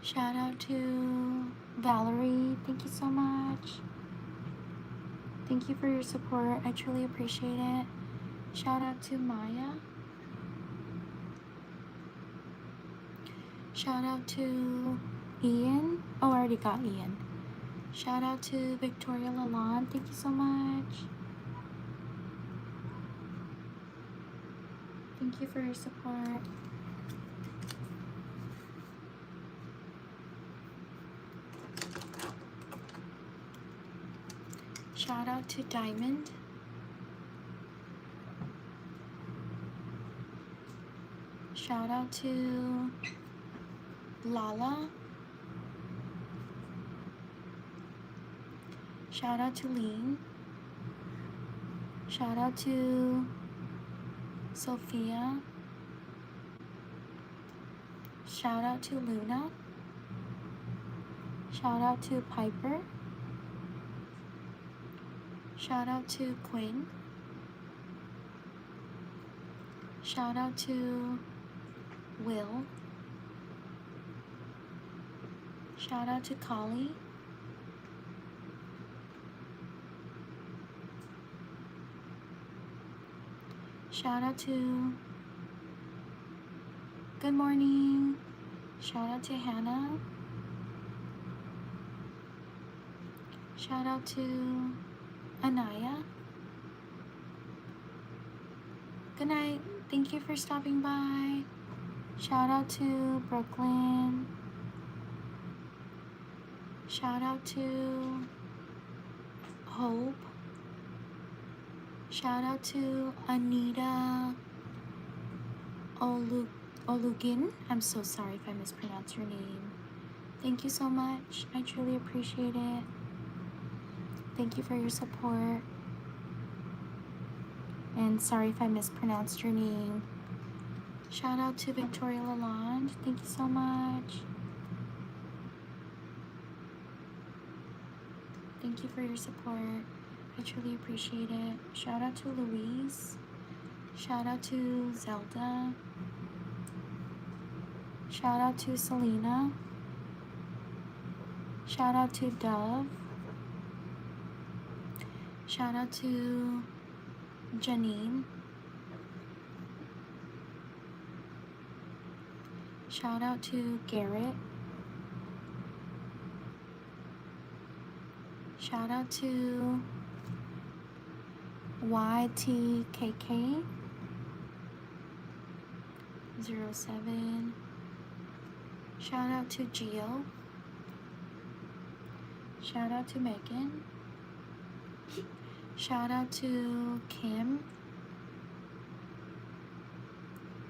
Shout out to Valerie. Thank you so much. Thank you for your support. I truly appreciate it. Shout out to Maya. Shout out to Ian. Oh, I already got Ian. Shout out to Victoria Lalonde. Thank you so much. Thank you for your support. Shout out to Diamond. Shout out to Lala. Shout out to Lean. Shout out to Sophia. Shout out to Luna. Shout out to Piper. Shout out to Quinn. Shout out to Will. Shout out to Kali. Shout out to Good Morning. Shout out to Hannah. Shout out to Anaya. Good night. Thank you for stopping by. Shout out to Brooklyn. Shout out to Hope. Shout out to Anita Olugin. I'm so sorry if I mispronounced your name. Thank you so much. I truly appreciate it. Thank you for your support. And sorry if I mispronounced your name. Shout out to Victoria Lalonde. Thank you so much. Thank you for your support. I truly appreciate it. Shout out to Louise. Shout out to Zelda. Shout out to Selena. Shout out to Dove. Shout out to Janine. Shout out to Garrett. Shout out to YTKK 07. Shout out to Gio. Shout out to Megan. Shout out to Kim.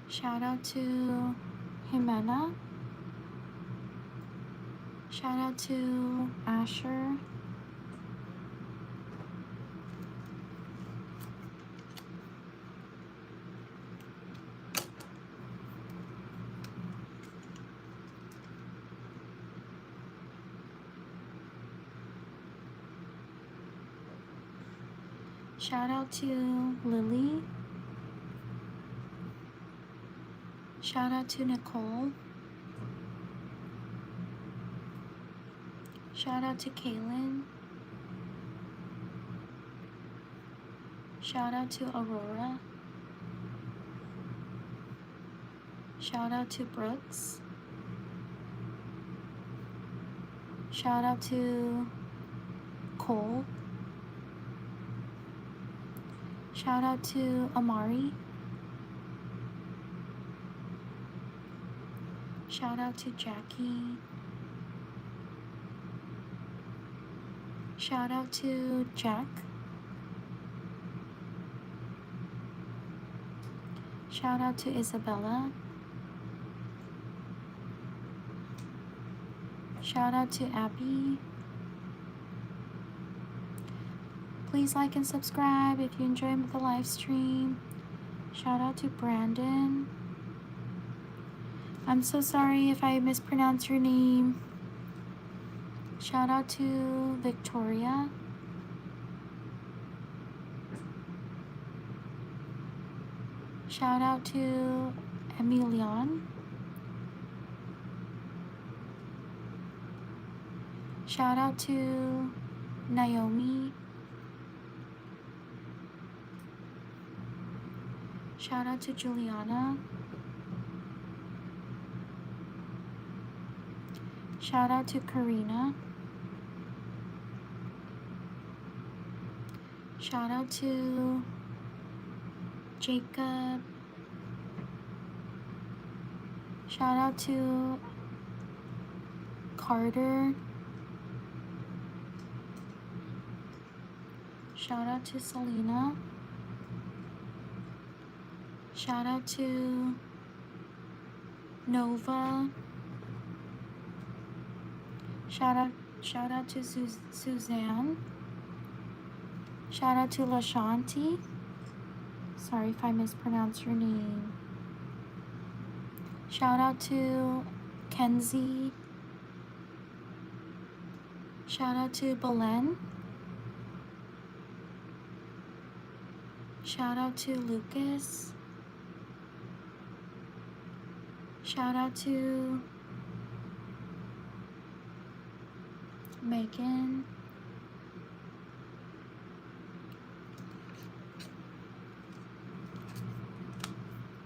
Shout out to Jimena. Shout out to Asher. Shout out to Lily. Shout out to Nicole. Shout out to Kaylin. Shout out to Aurora. Shout out to Brooks. Shout out to Cole. Shout out to Amari. Shout out to Jackie. Shout out to Jack. Shout out to Isabella. Shout out to Abby. Please like and subscribe if you enjoyed the live stream. Shout out to Brandon. I'm so sorry if I mispronounced your name. Shout out to Victoria. Shout out to Emilion. Shout out to Naomi. Shout out to Juliana. Shout out to Karina. Shout out to Jacob. Shout out to Carter. Shout out to Selena. Shout out to Nova. Shout out to Suzanne. Shout out to Lashanti. Sorry if I mispronounce your name. Shout out to Kenzie. Shout out to Belen. Shout out to Lucas. Shout out to Megan.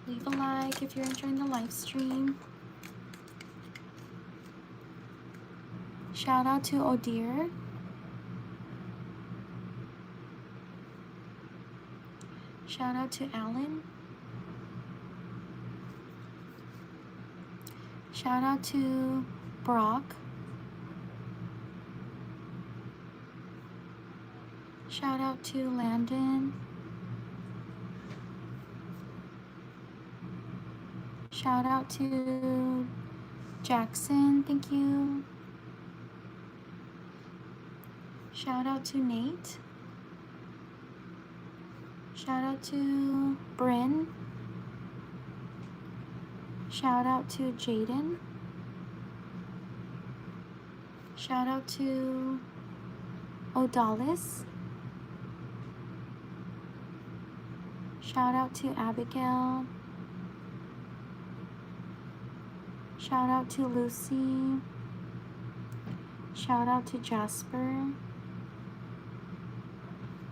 Leave a like if you're enjoying the live stream. Shout out to Odir. Shout out to Alan. Shout out to Brock. Shout out to Landon. Shout out to Jackson, thank you. Shout out to Nate. Shout out to Bryn. Shout out to Jaden. Shout out to Odalis. Shout out to Abigail. Shout out to Lucy. Shout out to Jasper.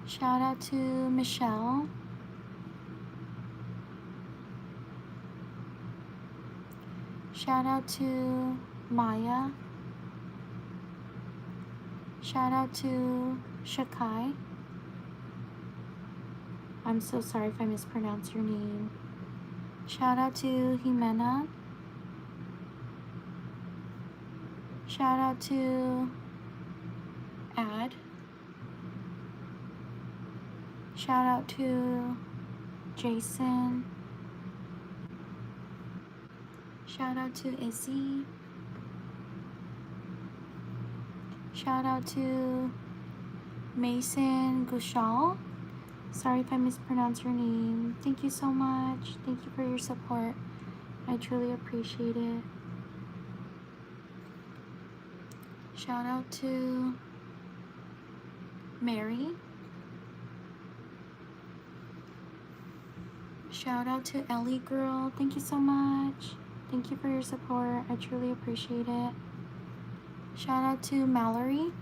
Shout out to Michelle. Shout out to Maya. Shout out to Shakai. I'm so sorry if I mispronounce your name. Shout out to Jimena. Shout out to Ad. Shout out to Jason. Shout out to Izzy. Shout out to Mason Gushal. Sorry if I mispronounce your name. Thank you so much. Thank you for your support. I truly appreciate it. Shout out to Mary. Shout out to Ellie Girl. Thank you so much. Thank you for your support. I truly appreciate it. Shout out to Mallory.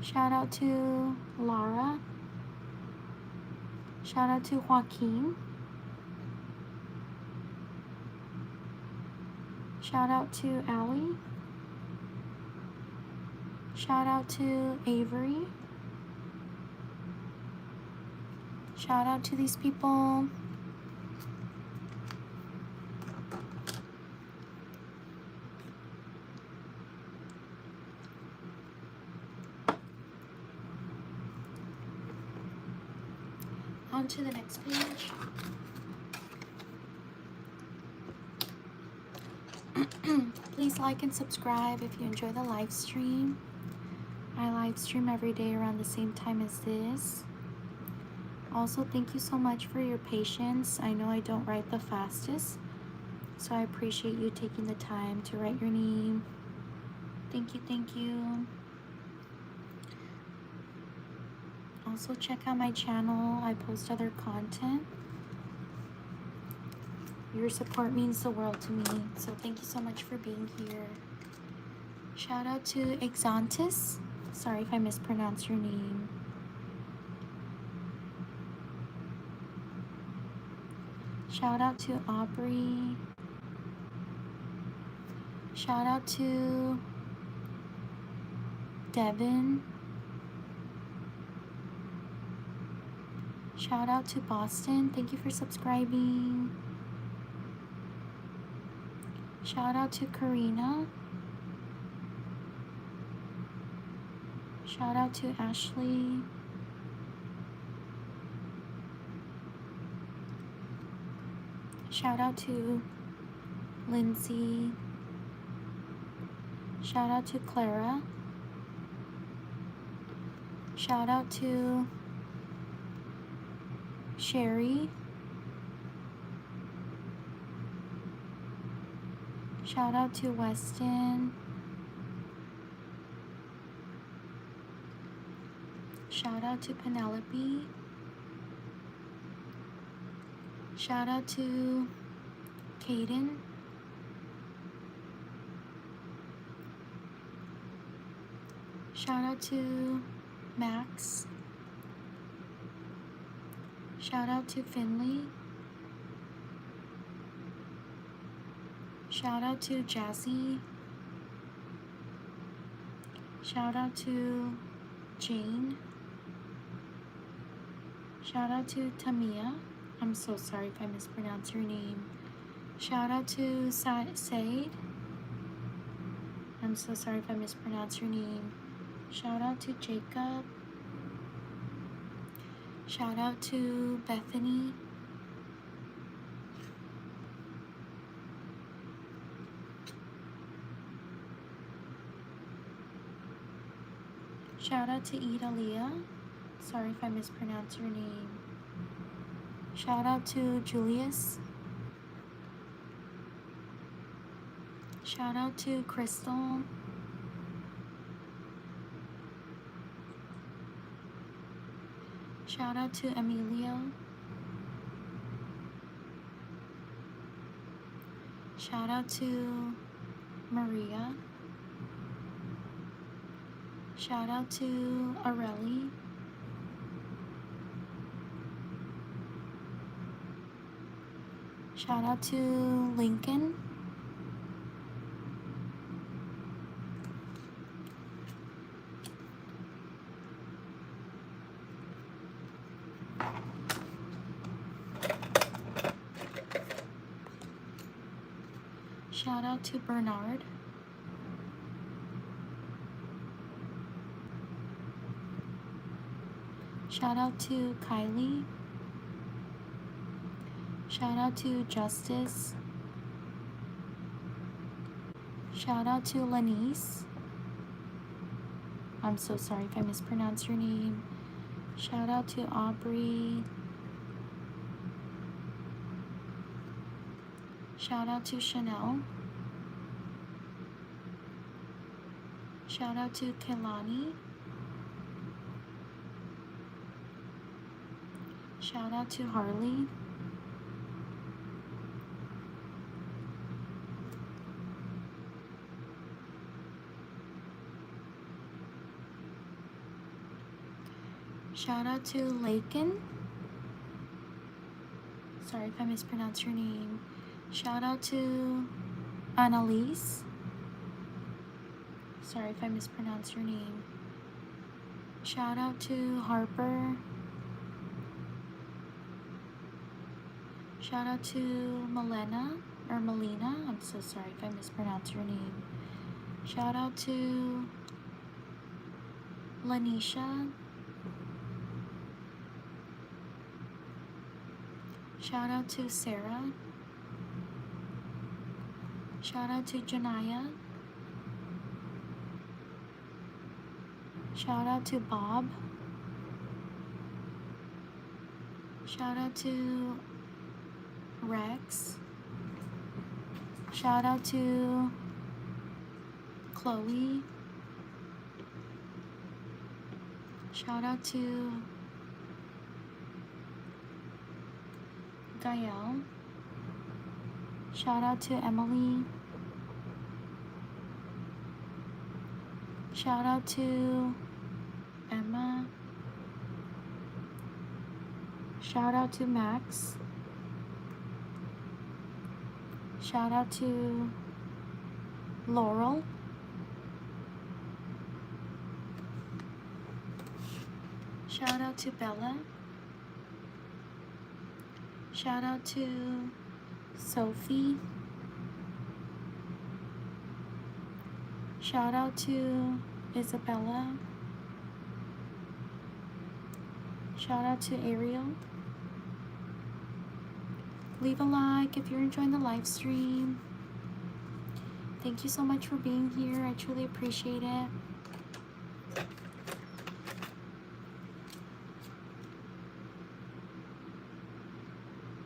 Shout out to Lara. Shout out to Joaquin. Shout out to Allie. Shout out to Avery. Shout out to these people. On to the next page. Please like and subscribe if you enjoy the live stream. I live stream every day around the same time as this. Also, thank you so much for your patience. I know I don't write the fastest, so I appreciate you taking the time to write your name. Thank you, thank you. Also check out my channel. I post other content. Your support means the world to me. So thank you so much for being here. Shout out to Exantis. Sorry if I mispronounced your name. Shout out to Aubrey. Shout out to Devin. Shout out to Boston. Thank you for subscribing. Shout out to Karina. Shout out to Ashley. Shout out to Lindsay. Shout out to Clara. Shout out to Sherry. Shout out to Weston. Shout out to Penelope. Shout out to Kaden. Shout out to Max. Shout out to Finley. Shout out to Jazzy. Shout out to Jane. Shout out to Tamia. I'm so sorry if I mispronounce your name. Shout out to Said. I'm so sorry if I mispronounce your name. Shout out to Jacob. Shout out to Bethany. Shout out to Idalia. Sorry if I mispronounce your name. Shout out to Julius. Shout out to Crystal. Shout out to Emilio. Shout out to Maria. Shout out to Areli. Shout out to Lincoln. Shout out to Bernard. Shout out to Kylie. Shout out to Justice. Shout out to Lanice. I'm so sorry if I mispronounce your name. Shout out to Aubrey. Shout out to Chanel. Shout out to Kelani. Shout out to Harley. Shout out to Lakin. Sorry if I mispronounced your name. Shout out to Annalise. Sorry if I mispronounced your name. Shout out to Harper. Shout out to Melina. I'm so sorry if I mispronounced your name. Shout out to Lanisha. Shout out to Sarah. Shout out to Janaya. Shout out to Bob. Shout out to Rex. Shout out to Chloe. Shout out to Gael. Shout out to Emily. Shout out to Emma. Shout out to Max. Shout out to Laurel. Shout out to Bella. Shout out to Sophie. Shout out to Isabella. Shout out to Ariel. Leave a like if you're enjoying the live stream. Thank you so much for being here. I truly appreciate it.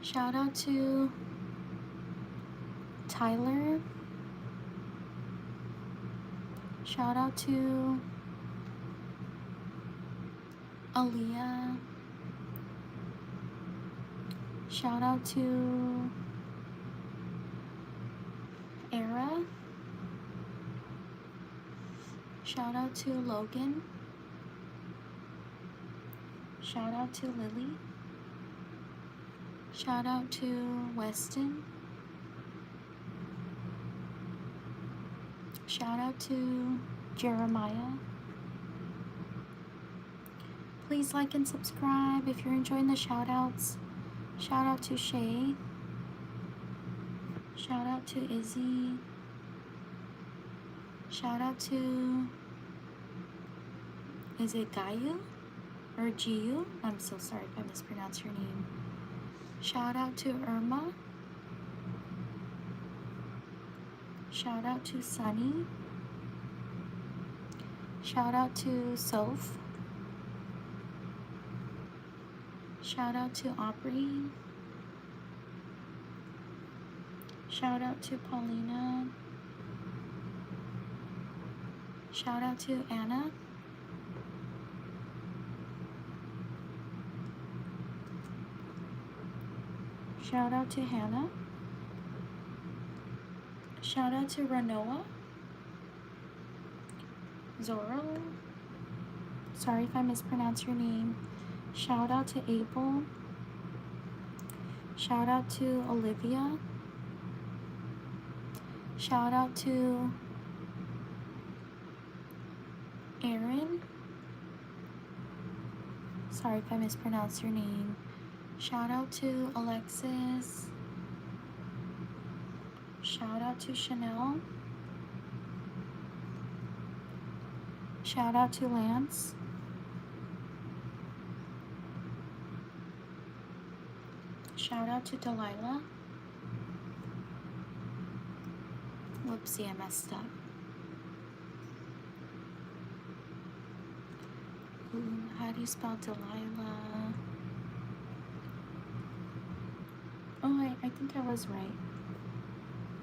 Shout out to Tyler. Shout out to Aaliyah. Shout out to Era. Shout out to Logan. Shout out to Lily. Shout out to Weston. Shout out to Jeremiah. Please like and subscribe if you're enjoying the shout outs. Shout out to Shay. Shout out to Izzy. Shout out to, is it Gayu or Giyu? I'm so sorry if I mispronounced your name. Shout out to Irma. Shout out to Sunny. Shout out to Soph. Shout out to Aubrey. Shout out to Paulina. Shout out to Anna. Shout out to Hannah. Shout out to Ranoa. Zorro. Sorry if I mispronounced your name. Shout out to Abel. Shout out to Olivia. Shout out to Aaron. Sorry if I mispronounced your name. Shout out to Alexis. Shout out to Chanel. Shout out to Lance. Shout out to Delilah. Whoopsie, I messed up. Ooh, how do you spell Delilah? Oh, I think I was right.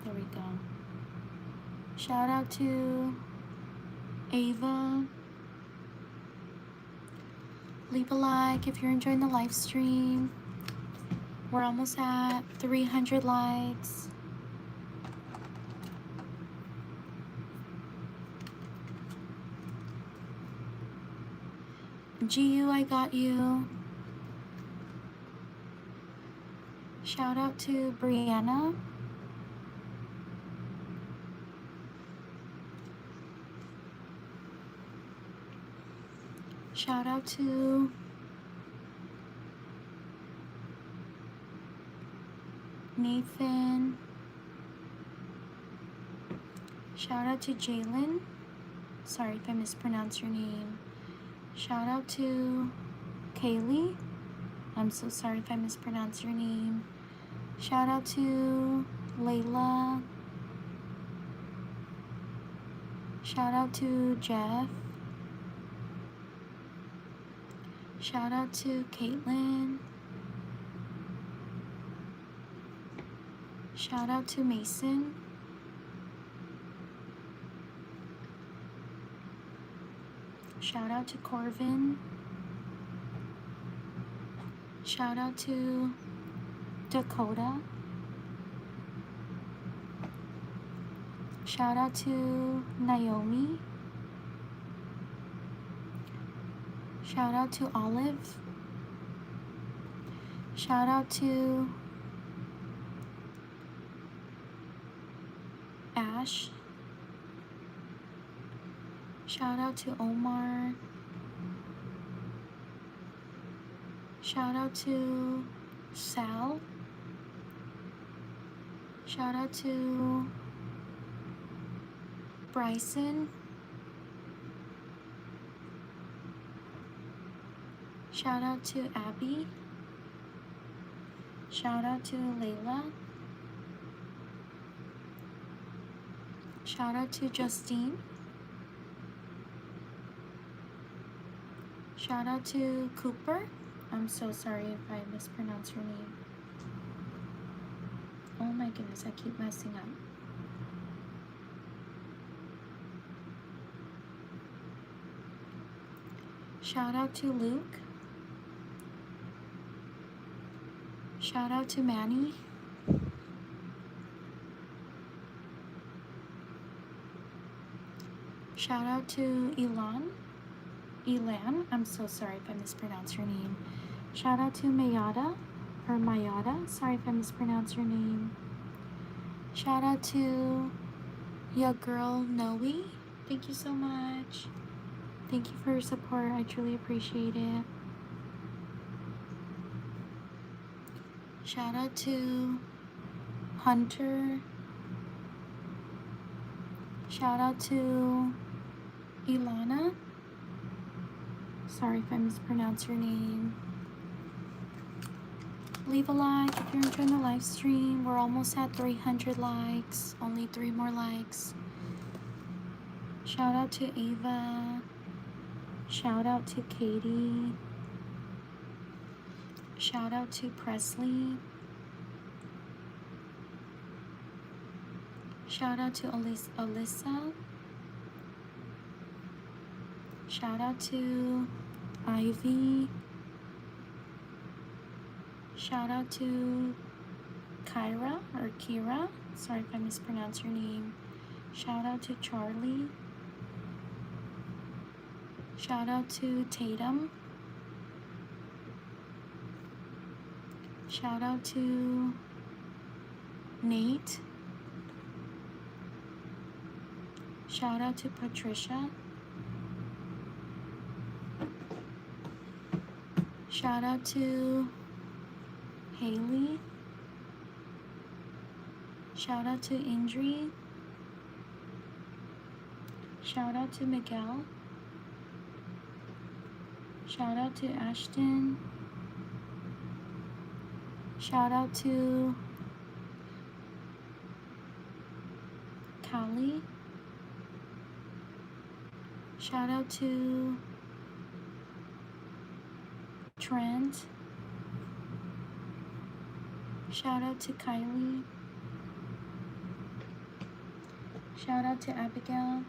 There we go. Shout out to Ava. Leave a like if you're enjoying the live stream. We're almost at 300 likes. Giyu, I got you. Shout out to Brianna. Shout out to Nathan. Shout out to Jalen. Sorry if I mispronounced your name. Shout out to Kaylee. I'm so sorry if I mispronounced your name. Shout out to Layla. Shout out to Jeff. Shout out to Caitlin. Shout out to Mason. Shout out to Corvin. Shout out to Dakota. Shout out to Naomi. Shout out to Olive. Shout out to Ash. Shout out to Omar. Shout out to Sal. Shout out to Bryson. Shout out to Abby. Shout out to Layla. Shout out to Justine. Shout out to Cooper. I'm so sorry if I mispronounce your name. Oh my goodness, I keep messing up. Shout out to Luke. Shout out to Manny. Shout out to Elan, I'm so sorry if I mispronounce your name. Shout out to Mayada, sorry if I mispronounce your name. Shout out to your girl Noe, thank you so much. Thank you for your support, I truly appreciate it. Shout out to Hunter. Shout out to Ilana. Sorry if I mispronounce your name. Leave a like if you're enjoying the live stream. We're almost at 300 likes. Only 3 more likes. Shout out to Ava. Shout out to Katie. Shout out to Presley. Shout out to Alyssa. Shout out to Ivy. Shout out to Kyra or Kira. Sorry if I mispronounce your name. Shout out to Charlie. Shout out to Tatum. Shout out to Nate. Shout out to Patricia. Shout out to Haley. Shout out to Indri. Shout out to Miguel. Shout out to Ashton. Shout out to Callie. Shout out to Trent. Shout out to Kylie. Shout out to Abigail.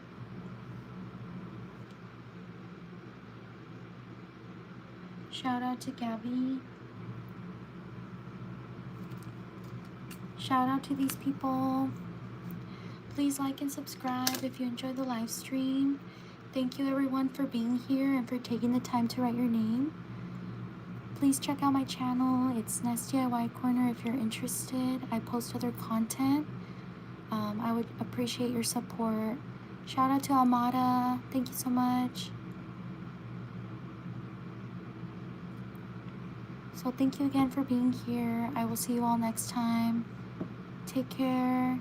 Shout out to Gabby. Shout out to these people. Please like and subscribe if you enjoyed the live stream. Thank you everyone for being here and for taking the time to write your name. Please check out my channel. It's Nest DIY Corner if you're interested. I post other content. I would appreciate your support. Shout out to Almada. Thank you so much. So thank you again for being here. I will see you all next time. Take care.